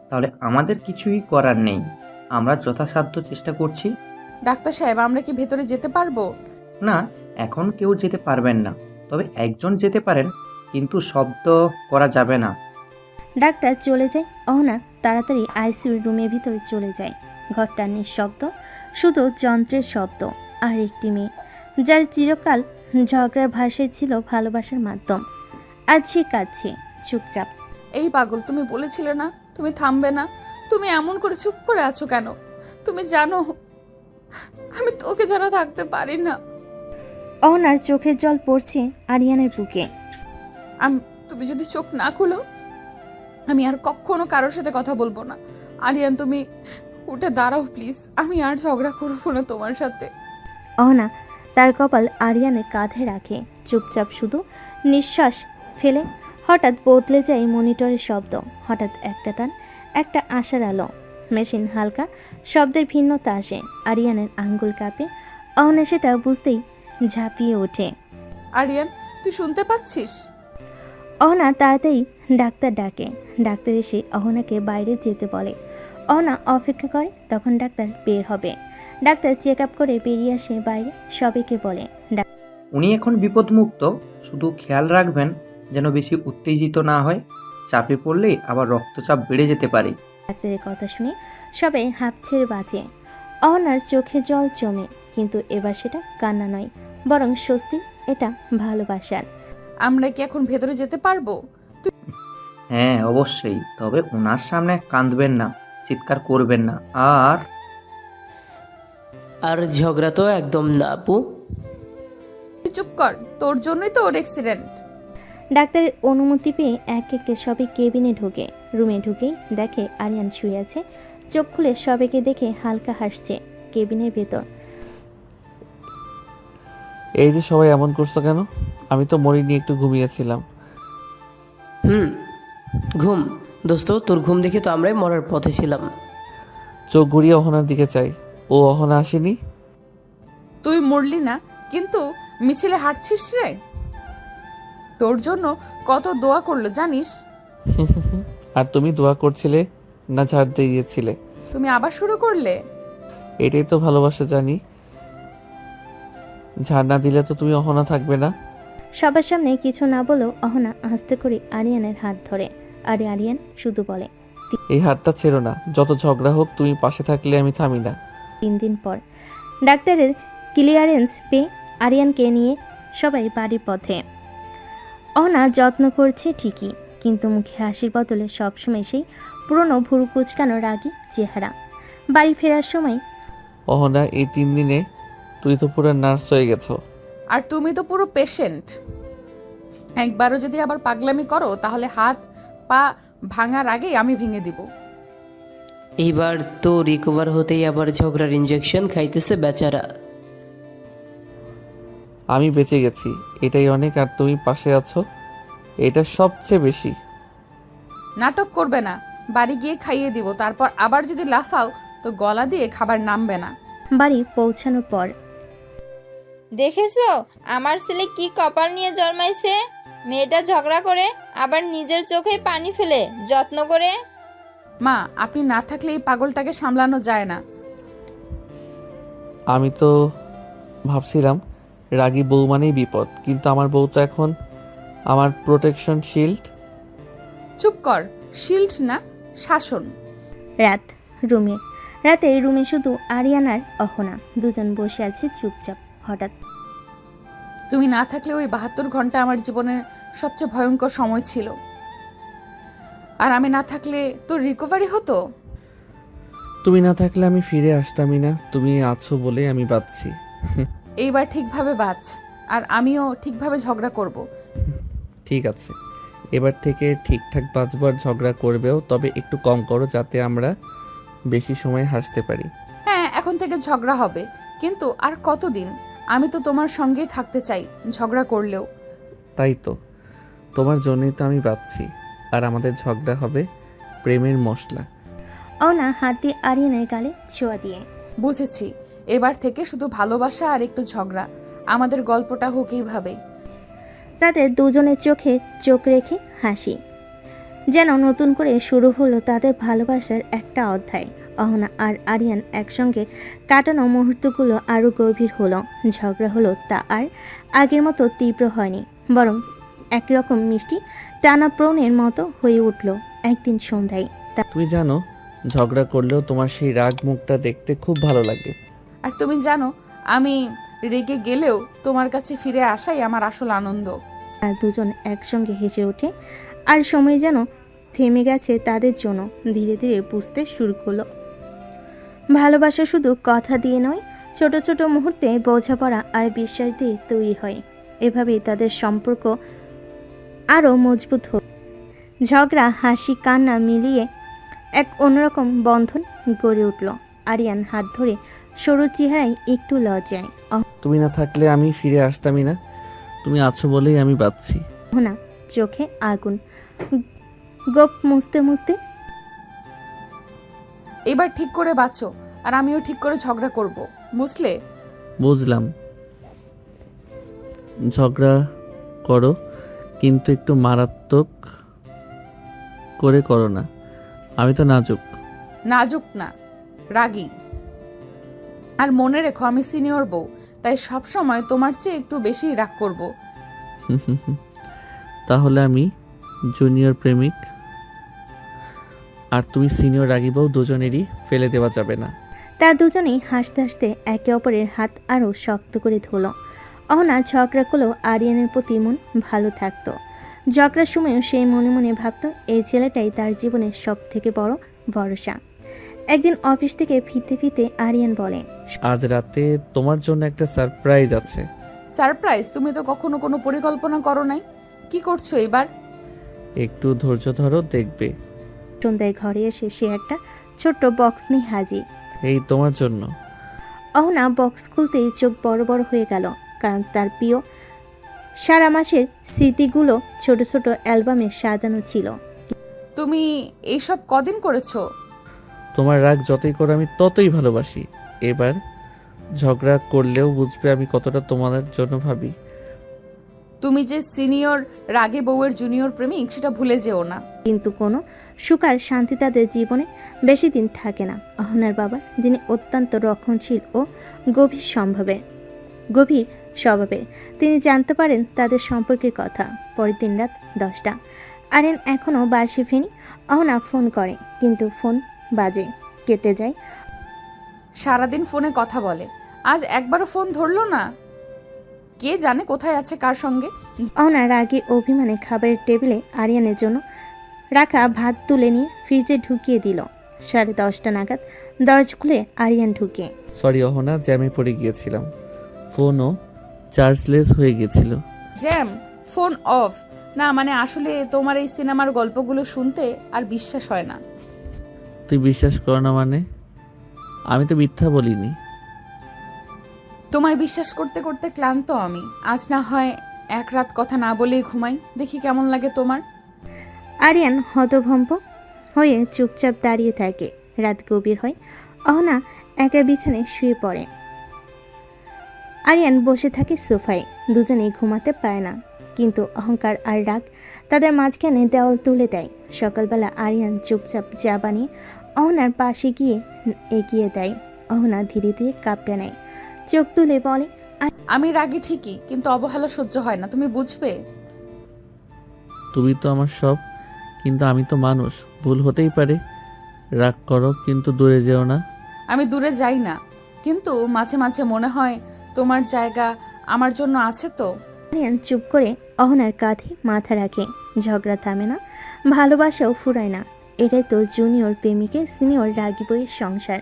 [SPEAKER 21] তাহলে আমাদের কিছুই করার নেই। আমরা যথাসাধ্য চেষ্টা করছি।
[SPEAKER 3] ডাক্তার সাহেব, আমরা কি ভেতরে যেতে পারবো?
[SPEAKER 21] না, এখন কেউ যেতে পারবেন না, তবে একজন যেতে পারেন, কিন্তু শব্দ করা যাবে না।
[SPEAKER 2] ডাক্তার চলে যায়। অহনা তাড়াতাড়ি আইসিইউর রুমের ভিতরে চলে যায়। ঘরটা নিঃশব্দ, শুধু যন্ত্রের শব্দ। আর একটি মেয়ে, যার চিরকাল ঝগড়ার ভাষায় ছিল ভালোবাসার মাধ্যম, আজ সে কাঁদছে চুপচাপ।
[SPEAKER 3] এই পাগল, তুমি বলেছিলে না তুমি থামবে না? তুমি এমন করে চুপ করে আছো কেন? তুমি জানো আমি তোকে ছাড়া থাকতে পারি না।
[SPEAKER 2] অহনার চোখের জল পড়ছে আরিয়ানের বুকে।
[SPEAKER 3] তুমি যদি চোখ না খুলো আমি আর কখনো কারোর সাথে কথা বলবো না। আরিয়ান, তুমি উঠে দাঁড়াও প্লিজ। আমি আর ঝগড়া করবো না তোমার সাথে।
[SPEAKER 2] অহনা তার কপাল আরিয়ানের কাঁধে রাখে, চুপচাপ শুধু নিঃশ্বাস ফেলে। হঠাৎ বদলে যায় মনিটরের শব্দ। হঠাৎ একটা টান, একটা আশার আলো। মেশিন হালকা শব্দের ভিন্নতা আসে। আরিয়ানের আঙ্গুল কাঁপে। অহনা সেটা বুঝতেই ঝাঁপিয়ে ওঠে।
[SPEAKER 3] আরিয়ান, তুই শুনতে পাচ্ছিস?
[SPEAKER 2] অহনা তাড়াতাড়ি ডাক্তার ডাকে। ডাক্তার এসে অহনাকে বাইরে যেতে বলে। অহনা অপেক্ষা করে তখন ডাক্তার বের হবে। ডাক্তার চেক আপ করে বেরিয়ে আসে বাইরে, সবাইকে বলে
[SPEAKER 21] উনি এখন বিপদমুক্ত, শুধু খেয়াল রাখবেন যেন বেশি উত্তেজিত না হয়। চাপে পড়লে আবার রক্তচাপ বেড়ে যেতে পারে।
[SPEAKER 2] ডাক্তারের কথা শুনে সবাই হাঁপ ছেড়ে বাঁচে। অহনার চোখে জল জমে, কিন্তু এবার সেটা কান্না নয়, বরং স্বস্তি। এটা ভালোবাসার।
[SPEAKER 3] আমরা কি এখন ভেতরে যেতে পারবো?
[SPEAKER 21] হ্যাঁ অবশ্যই, তবে ওনার সামনে কাঁদবেন না, চিৎকার করবেন না।
[SPEAKER 5] আর ঝগড়া তো একদম না আপু।
[SPEAKER 3] চুপ কর, তোর জন্যই তো ওর অ্যাক্সিডেন্ট।
[SPEAKER 2] ডাক্তারের অনুমতি পেয়ে এক একে সবাই কেবিনে ঢোকে। রুমে ঢুকেই দেখে আরিয়ান শুয়ে আছে। চোখ খুলে সবাইকে দেখে হালকা হাসছে। কেবিনের ভেতর
[SPEAKER 1] এই যে সবাই এমন করছো কেন? আমি তো মরিনি, একটু ঘুমিয়েছিলাম।
[SPEAKER 5] ঘুম? দোস্ত, তোর ঘুম দেখে তো আমরাই মরার পথে ছিলাম।
[SPEAKER 1] চোখ ঘুরিয়ে অহনার দিকে চাই। ও অহনা আসেনি।
[SPEAKER 3] তুই মরলি না, কিন্তু মিছিলে হাঁটছিস রে। তোর জন্য কত দোয়া করলো জানিস?
[SPEAKER 1] আর তুমি দোয়া করছিলে না ঝাড় দিয়েছিলে?
[SPEAKER 3] তুমি আবার শুরু করলে।
[SPEAKER 1] এটাই তো ভালোবাসা, জানি। ঝাড় না দিলে তো তুমি অহনা থাকবে না।
[SPEAKER 2] সবার সামনে কিছু না বলেও অহনা আস্তে করে আরিয়ানের হাত ধরে। আর আরিয়ান শুধু বলে,
[SPEAKER 1] এই হাতটা ছেড়ো না, যত ঝগড়া হোক তুমি পাশে থাকলে আমি থামি না।
[SPEAKER 2] 3 দিন পর ডাক্তারের ক্লিয়ারেন্স পেয়ে আরিয়ানকে নিয়ে সবাই বাড়ির পথে। অহনা যত্ন করছে ঠিকই, কিন্তু মুখে হাসির বদলে সবসময় সেই পুরনো ভুরু কুচকানো রাগী চেহারা। বাড়ি ফেরার সময়
[SPEAKER 1] অহনা, এই 3 দিনে তুই তো পুরো নার্স হয়ে গেছো।
[SPEAKER 3] আর তুমি তো পুরো পেশেন্ট। একবারও যদি আবার পাগলামি করো তাহলে হাত পা ভাঙার আগেই আমি ভেঙে দিব।
[SPEAKER 5] এইবার তো রিকভার হতেই আবার ঝগড়ার ইনজেকশন খাইতেছে বেচারা।
[SPEAKER 1] আমি বেঁচে গেছি, এটাই অনেক। আর তুমি পাশে আছো, এটা সবচেয়ে বেশি।
[SPEAKER 3] নাটক করবে না, বাড়ি গিয়ে খাইয়ে দিব। তারপর আবার যদি লাফাও তো গলা দিয়ে খাবার নামবে না।
[SPEAKER 2] বাড়ি পৌঁছানোর পর
[SPEAKER 6] দেখেছো আমার ছেলে কি কপাল নিয়ে জন্মাইছে? মেয়েটা ঝগড়া করে আবার নিজের চোখে পানি ফেলে যত্ন করে।
[SPEAKER 3] মা, আপনি না থাকলে এই পাগলটাকে সামলানো যায় না।
[SPEAKER 1] আমি তো ভাবছিলাম রাগী বউ মানেই বিপদ, কিন্তু আমার বউ তো এখন আমার প্রোটেকশন শিল্ড।
[SPEAKER 3] চুপ কর, শিল্ড না, শাসন।
[SPEAKER 2] রাতে রুমে শুধু আরিয়ান আর অহনা দুজন বসে আছে চুপচাপ। হঠাৎ
[SPEAKER 3] তুমি না থাকলে ওই 72 ঘন্টা আমার জীবনের সবচেয়ে ভয়ঙ্কর সময় ছিল। আর আমি না থাকলে তোর রিকভারি হতো।
[SPEAKER 1] তুমি না থাকলে আমি ফিরে আসতামই না। তুমি আছো বলে আমি বাঁচছি।
[SPEAKER 3] এইবার ঠিকভাবে বাঁচ, আর আমিও ঠিকভাবে ঝগড়া করব।
[SPEAKER 1] ঠিক আছে, এবার থেকে ঠিকঠাক বাঁচবো। আর ঝগড়া করবেও, তবে একটু কম করো, যাতে আমরা বেশি সময় হাসতে পারি।
[SPEAKER 3] হ্যাঁ, এখন থেকে ঝগড়া হবে, কিন্তু আর কতদিন? আমি তো তোমার সঙ্গেই থাকতে চাই, ঝগড়া করলেও।
[SPEAKER 1] তাই তো, তোমার জন্যই তো আমি বাঁচছি। আর আমাদের ঝগড়া হবে প্রেমের মশলা।
[SPEAKER 2] অহনা হাত দিয়ে আরিয়ানের গালে ছোঁয়া দিয়ে,
[SPEAKER 3] বুঝেছি, এবার থেকে শুধু ভালোবাসা আর একটু ঝগড়া। আমাদের গল্পটা হোক এইভাবেই।
[SPEAKER 2] তাদের দুজনের চোখে চোখ রেখে হাসি, যেন নতুন করে শুরু হলো তাদের ভালোবাসার একটা অধ্যায়। অহনা আর আরিয়ান একসঙ্গে কাটানো মুহূর্তগুলো আরও গভীর হলো। ঝগড়া হলো তা আর আগের মতো তীব্র হয়নি, বরং একরকম মিষ্টি টানাপ্রণের মতো হয়ে উঠল। একদিন সন্ধ্যায়
[SPEAKER 1] তুমি জানো, ঝগড়া করলেও তোমার সেই রাগ মুখটা দেখতে খুব ভালো লাগে।
[SPEAKER 3] আর তুমি জানো, আমি রেগে গেলেও তোমার কাছে ফিরে আসাই আমার আসল আনন্দ।
[SPEAKER 2] আর দুজন একসঙ্গে হেসে ওঠে। আর সময় যেন থেমে গেছে তাদের জন্য। ধীরে ধীরে বুঝতে শুরু করলো ভালোবাসা শুধু কথা দিয়ে নয়, ছোট ছোট মুহূর্তে বোঝাপড়া আর বিশ্বাস দিয়ে তৈরি হয়। এভাবেই তাদের সম্পর্ক আরও মজবুত হয়। ঝগড়া, হাসি, কান্না মিলিয়ে এক অন্যরকম বন্ধন গড়ে উঠল। আরিয়ান হাত ধরে সরু চেহারায় একটু লজ্জায়।
[SPEAKER 1] তুমি না থাকলে আমি ফিরে আসতামই না। তুমি আছো বলেই আমি বাঁচছি।
[SPEAKER 2] অহনা চোখে আগুন, গোপ মুছতে মুছতে
[SPEAKER 3] এবার ঠিক করে বাঁচো, আর আমিও ঠিক করে ঝগড়া করব, বুঝলে?
[SPEAKER 1] বুঝলাম। ঝগড়া করো, কিন্তু একটু মারাত্মক করে করো না। আমি তো নাজুক।
[SPEAKER 3] নাজুক না, রাগী। আর মনে রেখো আমি সিনিয়র বউ, তাই সব সময় তোমার চেয়ে একটু বেশি রাগ করব।
[SPEAKER 1] তাহলে আমি জুনিয়র প্রেমিক আর তুমি সিনিয়র রাগী বউ, দুজনেরই ফেলে দেওয়া যাবে না।
[SPEAKER 2] তা দুজনেই হাসতে হাসতে একে অপরের হাত আরও শক্ত করে ধরল। অহনা ঝগড়া করলেও আরিয়ানের প্রতি মন ভালো থাকতো। ঝগড়ার সময়ও সেই মনে মনে ভাবত এই ছেলেটাই তার জীবনের সব থেকে বড় ভরসা। একদিন অফিস থেকে ফিরতে ফিরতে আরিয়ান বলে,
[SPEAKER 1] আজ রাতে তোমার জন্য একটা সারপ্রাইজ আছে।
[SPEAKER 3] সারপ্রাইজ? তুমি তো কখনো কোনো পরিকল্পনা করো নাই, কি করছো এবার?
[SPEAKER 1] একটু ধৈর্য ধরো, দেখবে।
[SPEAKER 2] সন্ধ্যায় ঘরে এসে সে একটা ছোট্ট বক্স নিয়ে হাজির।
[SPEAKER 1] এই তোমার জন্য।
[SPEAKER 2] অহনা বক্স খুলতেই চোখ বড় বড় হয়ে গেল, কারণ তার প্রিয় সারা মাসের স্মৃতিগুলো ছোট ছোট অ্যালবামে সাজানো ছিল।
[SPEAKER 3] তুমি এইসব কদিন করেছো?
[SPEAKER 1] তোমার রাগ যতই করো আমি ততই ভালোবাসি। এবার ঝগড়া করলেও বুঝবে আমি কতটা তোমাদের জন্য ভাবি।
[SPEAKER 3] তুমি যে সিনিয়র রাগে বউয়ের জুনিয়র প্রেমিক সেটা ভুলে যেও না।
[SPEAKER 2] কিন্তু কোনো সুখ আর শান্তি তাদের জীবনে বেশি দিন থাকে না। অহনার বাবা, যিনি অত্যন্ত রক্ষণশীল ও গভীর স্বভাবের, তিনি জানতে পারেন তাদের সম্পর্কের কথা। পরের দিন রাত 10টা। আরিয়ান এখনও বাসে ফেনি। অহনা ফোন করে, কিন্তু ফোন বাজে, কেটে যায়।
[SPEAKER 3] সারাদিন ফোনে কথা বলে, আজ একবারও ফোন ধরলো না। কে জানে কোথায় আছে, কার সঙ্গে।
[SPEAKER 2] অহনা রাগে অভিমানে খাবারের টেবিলে আরিয়ানের জন্য রাখা ভাত তুলে নিয়ে ফ্রিজে ঢুকিয়ে দিল। 10:30 নাগাদ দরজা খুলে আরিয়ান ঢুকে।
[SPEAKER 1] সরি অহনা, জ্যামে পড়ে গিয়েছিলাম। ফোনও চার্জলেস হয়ে গিয়েছিল।
[SPEAKER 3] জ্যাম? Phone off? না মানে আসলে তোমার এই সিনেমার গল্পগুলো শুনতে আর বিশ্বাস হয় না।
[SPEAKER 1] তুই বিশ্বাস কর না মানে? আমি তো মিথ্যা বলিনি।
[SPEAKER 3] তোমায় বিশ্বাস করতে করতে ক্লান্ত আমি। আজ না হয় এক রাত কথা না বলেই ঘুমাই, দেখি কেমন লাগে তোমার।
[SPEAKER 2] আরিয়ান হতভম্ব হয়ে চুপচাপ দাঁড়িয়ে থাকে। রাত গভীর হয়। অহনা একা বিছানায় শুয়ে পড়ে। আরিয়ান বসে থাকে সোফায়। দুজনেই ঘুমাতে পায় না, কিন্তু অহংকার আর রাগ তাদের মাঝখানে দেওয়াল তুলে দেয়। সকালবেলা আরিয়ান চুপচাপ চা বানিয়ে অহনার পাশে গিয়ে এগিয়ে দেয়। অহনা ধীরে ধীরে কাঁপতে নেয়, চোখ তুলে বলে,
[SPEAKER 3] আমি রাগী ঠিকই, কিন্তু অবহেলা সহ্য হয় না, তুমি বুঝবে।
[SPEAKER 1] তুমি তো আমার সব, কিন্তু আমি তো মানুষ, ভুল হতেই পারে। রাগ করো, কিন্তু দূরে যেও না।
[SPEAKER 3] আমি দূরে যাই না, কিন্তু মাঝে মাঝে মনে হয় তোমার জায়গা আমার জন্য আছে তো।
[SPEAKER 2] আরিয়ান চুপ করে অহনার কাঁধে মাথা রাখে। ঝগড়া থামে না, ভালোবাসাও ফুরায় না। এটাই তো জুনিয়র প্রেমিকের সিনিয়র রাগী বইয়ের সংসার।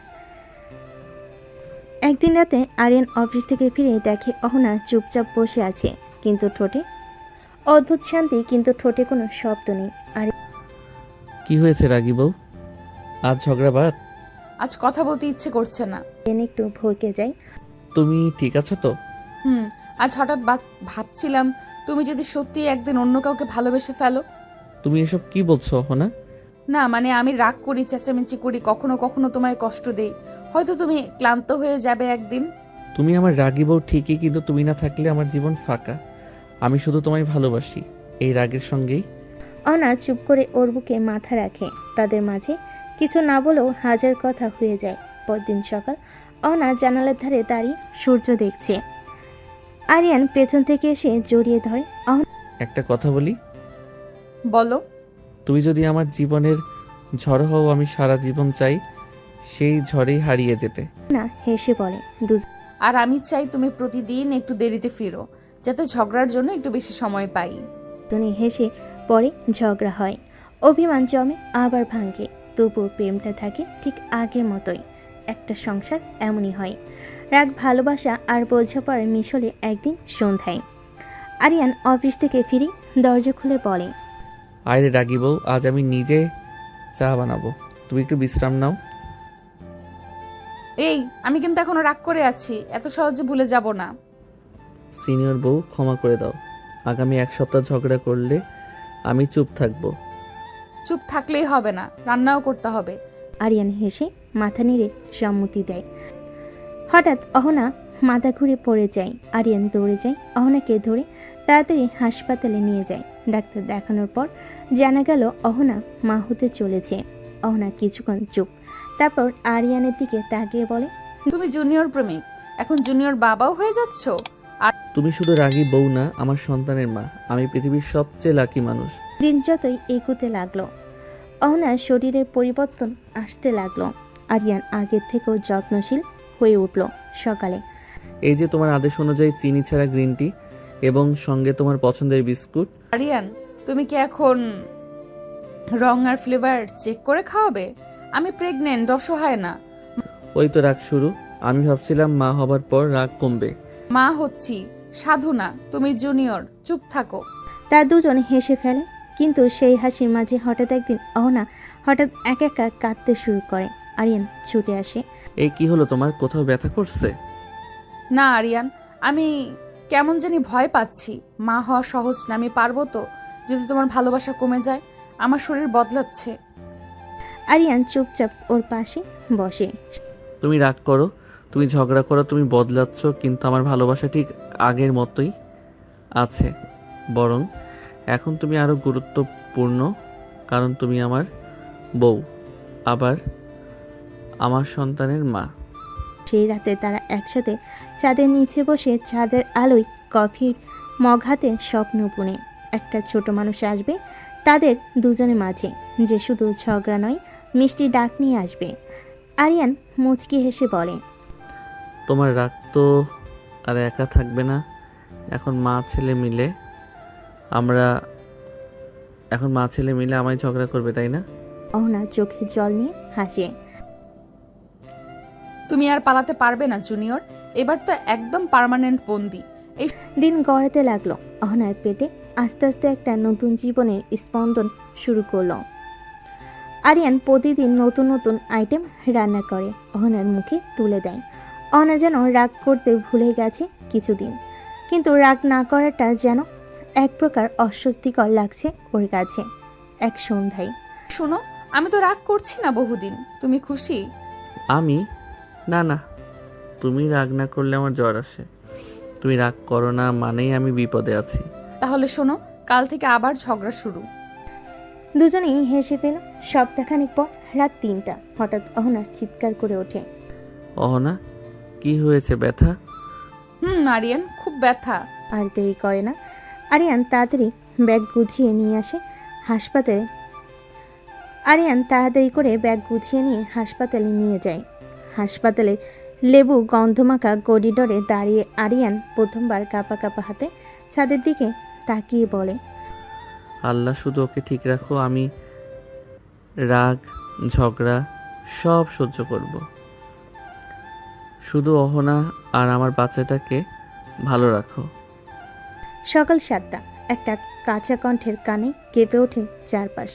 [SPEAKER 2] একদিন রাতে আরিয়ান অফিস থেকে ফিরে দেখে অহনা চুপচাপ বসে আছে, কিন্তু ঠোঁটে অদ্ভুত শান্তি, কিন্তু ঠোঁটে কোনো শব্দ নেই। আর
[SPEAKER 1] কি হয়েছে রাগী বউ? আজ ঝগড়া বাদ?
[SPEAKER 3] আজ কথা বলতে ইচ্ছে করছে না।
[SPEAKER 2] একটু ভরকে যায়।
[SPEAKER 1] তুমি ঠিক আছো তো?
[SPEAKER 3] আজ হঠাৎ ভাবছিলাম তুমি যদি সত্যি একদিন অন্য কাউকে ভালোবেসে ফেলো।
[SPEAKER 1] তুমি এসব কি বলছো অহনা?
[SPEAKER 3] না মানে আমি রাগ করি, চেঁচামেচি করি, কখনো কখনো তোমায় কষ্ট দেই, হয়তো তুমি ক্লান্ত হয়ে যাবে একদিন।
[SPEAKER 1] তুমি আমার রাগী বউ ঠিকই, কিন্তু তুমি না থাকলে আমার জীবন ফাঁকা। আমি শুধু তোমায় ভালোবাসি, এই রাগের সঙ্গেই।
[SPEAKER 2] অহনা চুপ করে ওর বুকে মাথা রাখে। তাদের মাঝে কিছু না বলেও হাজার কথা হয়ে যায়। পরদিন সকাল, অহনা জানালার ধারে দাঁড়িয়ে সূর্য দেখছে। আরিয়ান পেছন থেকে এসে জড়িয়ে ধরে।
[SPEAKER 1] একটা কথা বলি?
[SPEAKER 3] বলো।
[SPEAKER 1] তুমি যদি আমার জীবনের ঝড় হও, আমি সারা জীবন চাই সেই ঝড়েই হারিয়ে যেতে।
[SPEAKER 2] না হেসে বলে,
[SPEAKER 3] আর আমি চাই তুমি প্রতিদিন একটু দেরিতে ফিরো, যাতে ঝগড়ার জন্য একটু বেশি সময় পাই।
[SPEAKER 2] দুজনে হেসে পরে ঝগড়া হয়, অভিমান জমে, আবার ভাঙে। তবুও প্রেমটা থাকে ঠিক আগের মতোই। একটা সংসার এমনই হয়। রাগ, ভালোবাসা আর বোঝাপড়ার মিশলে একদিন সন্ধ্যায় আরিয়ান অফিস থেকে ফিরে দরজা খুলে বলে,
[SPEAKER 1] আরে রাগি বউ, আজ আমি নিজে চা বানাবো, তুমি একটু বিশ্রাম নাও।
[SPEAKER 3] এই, আমি কিন্তু এখনো রাগ করে আছি, এত সহজে ভুলে যাব না।
[SPEAKER 1] সিনিয়র বউ, ক্ষমা করে দাও। আগামী 1 সপ্তাহ ঝগড়া করলে আমি চুপ থাকবো।
[SPEAKER 3] চুপ থাকলেই হবে না, রান্নাও করতে হবে।
[SPEAKER 2] আরিয়ান হেসে মাথা নেড়ে সম্মতি দেয়। হঠাৎ অহনা মাথা ঘুরে পড়ে যায়। আরিয়ান দৌড়ে যায়, অহনাকে ধরে তাড়াতাড়ি হাসপাতালে নিয়ে যায়। ডাক্তার দেখানোর পর জানা গেল অহনা মা হতে চলেছে। অহনা কিছুক্ষণ চুপ, তারপর আরিয়ানের দিকে তাকিয়ে বলে,
[SPEAKER 3] তুমি জুনিয়র প্রেমিক, এখন জুনিয়র বাবাও হয়ে যাচ্ছ। আর
[SPEAKER 1] তুমি শুধু রাগী বউ না, আমার সন্তানের মা। আমি পৃথিবীর সবচেয়ে লাকি মানুষ।
[SPEAKER 2] দিন যতই এগোতে লাগলো, অহনার শরীরের পরিবর্তন আসতে লাগলো। আরিয়ান আগের থেকেও যত্নশীল হয়ে উঠল। সকালে
[SPEAKER 1] এই যে তোমার আদেশ অনুযায়ী চিনি ছাড়া গ্রিন টি এবং সঙ্গে তোমার পছন্দের বিস্কুট।
[SPEAKER 3] আরিয়ান, তুমি কি এখন রং আর ফ্লেভার চেক করে খাওয়াবে? আমি প্রেগনেন্ট, অসহায় না।
[SPEAKER 1] ওই তো রাগ শুরু। আমি ভাবছিলাম মা হবার পর রাগ কমবে।
[SPEAKER 3] মা হচ্ছি, সাধু না। তুমি জুনিয়র, চুপ থাকো।
[SPEAKER 2] তার দুজন হেসে ফেলে, কিন্তু সেই হাসির মাঝে হঠাৎ একদিন অহনা হঠাৎ একা একা কাঁদতে শুরু করে। আরিয়ান ছুটে আসে।
[SPEAKER 1] এই কি হলো তোমার? কোথাও ব্যথা করছে?
[SPEAKER 3] না আরিয়ান, আমি কেমন জানি ভয় পাচ্ছি। মা হওয়া সহজ না, আমি পারবো তো? যদি তোমার ভালোবাসা কমে যায়, আমার শরীর বদলাচ্ছে।
[SPEAKER 2] আরিয়ান চুপচাপ ওর পাশে বসে।
[SPEAKER 1] তুমি রাগ করো, তুমি ঝগড়া করো, তুমি বদলাচ্ছ, কিন্তু আমার ভালোবাসা ঠিক আগের মতোই আছে। বরং এখন তুমি আরো গুরুত্বপূর্ণ, কারণ তুমি আমার বউ, আবার আমার সন্তানের মা।
[SPEAKER 2] সেই রাতে তারা একসাথে চাঁদের নিচে বসে চাঁদের আলোয় কফির মগ হাতে স্বপ্ন বুনে একটা ছোট মানুষ আসবে তাদের দুজনের মাঝে, যে শুধু ঝগড়া নয়, মিষ্টি ডাক নিয়ে আসবে। আরিয়ান মুচকি হেসে বলে,
[SPEAKER 1] তোমার রাগ তো আর একা থাকবে না। এখন মা ছেলে মিলে আমায় ঝগড়া করবে, তাই না?
[SPEAKER 2] অহনা চোখে জল নিয়ে হাসে।
[SPEAKER 3] তুমি আর পালাতে পারবে না জুনিয়র, এবার তো একদম পার্মানেন্ট বন্দি। এই
[SPEAKER 2] দিন গড়াতে লাগলো। অহনার পেটে আস্তে আস্তে একটা নতুন জীবনের স্পন্দন শুরু করলো। আরিয়ান প্রতিদিন নতুন নতুন আইটেম রান্না করে অহনার মুখে তুলে দেয়। অহনা যেন রাগ করতে ভুলে গেছে কিছুদিন, কিন্তু রাগ না করাটা যেন এক প্রকার অস্বস্তিকর লাগছে ওর কাছে। এক সন্ধ্যায়,
[SPEAKER 3] শোনো, আমি তো রাগ করছি না বহুদিন। তুমি খুশি?
[SPEAKER 1] আমি না, তুমি রাগ না করলে আমার জ্বর আসে। তুমি রাগ করো না মানেই আমি বিপদে আছি।
[SPEAKER 3] তাহলে শোনো, কাল থেকে আবার ঝগড়া শুরু।
[SPEAKER 2] দুজনেই হেসে পেল। সপ্তাহখানিক পর রাত ৩টা, হঠাৎ অহনা চিৎকার করে ওঠে।
[SPEAKER 1] অহনা, কি হয়েছে? ব্যথা?
[SPEAKER 3] আরিয়ান, খুব ব্যথা।
[SPEAKER 2] আর দেরি করে না, আরিয়ান তাড়াতাড়ি ব্যাগ গুছিয়ে নিয়ে আসে হাসপাতালে। নিয়ে হাসপাতালে নিয়ে যায়। হাসপাতালে লেবু গন্ধমাখা করিডোরে দাঁড়িয়ে আরিয়ান প্রথমবার কাঁপা কাঁপা হাতে ছাদের দিকে তাকিয়ে বলে,
[SPEAKER 1] আল্লাহ শুধু ওকে ঠিক রাখো। আমি রাগ, ঝগড়া সব সহ্য করব। শুধু অহনা আর আমার বাচ্চাটাকে ভালো রাখো।
[SPEAKER 2] সকাল 7টা, একটা কাঁচা কণ্ঠের কানে কেঁপে ওঠে চারপাশ।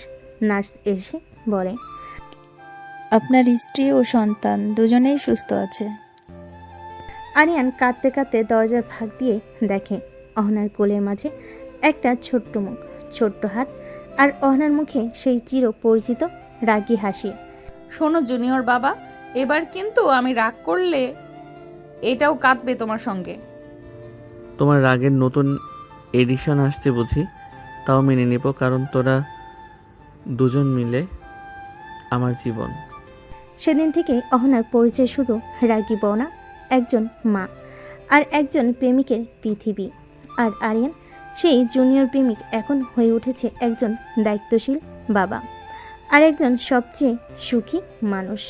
[SPEAKER 2] নার্স এসে বলে,
[SPEAKER 15] আপনার স্ত্রী ও সন্তান দুজনেই সুস্থ আছে।
[SPEAKER 2] আরিয়ান কাঁদতে কাঁদতে দরজার ফাঁক দিয়ে দেখে অহনার কোলের মাঝে একটা ছোট্ট মুখ, ছোট্ট হাত, আর অহনার মুখে সেই চির পরিচিত রাগী হাসি।
[SPEAKER 3] শোনো জুনিয়র বাবা, এবার কিন্তু আমি রাগ করলে এটাও কাঁদবে তোমার সঙ্গে।
[SPEAKER 1] তোমার রাগের নতুন এডিশন আসছে বুঝি? তাও মেনে নেব, কারণ তোরা দুজন মিলে আমার জীবন।
[SPEAKER 2] সেদিন থেকে অহনার পরিচয় শুধু রাগী বউ না, একজন মা আর একজন প্রেমিকের পৃথিবী। আর আরিয়ান সেই জুনিয়র প্রেমিক এখন হয়ে উঠেছে একজন দায়িত্বশীল বাবা আর একজন সবচেয়ে সুখী মানুষ।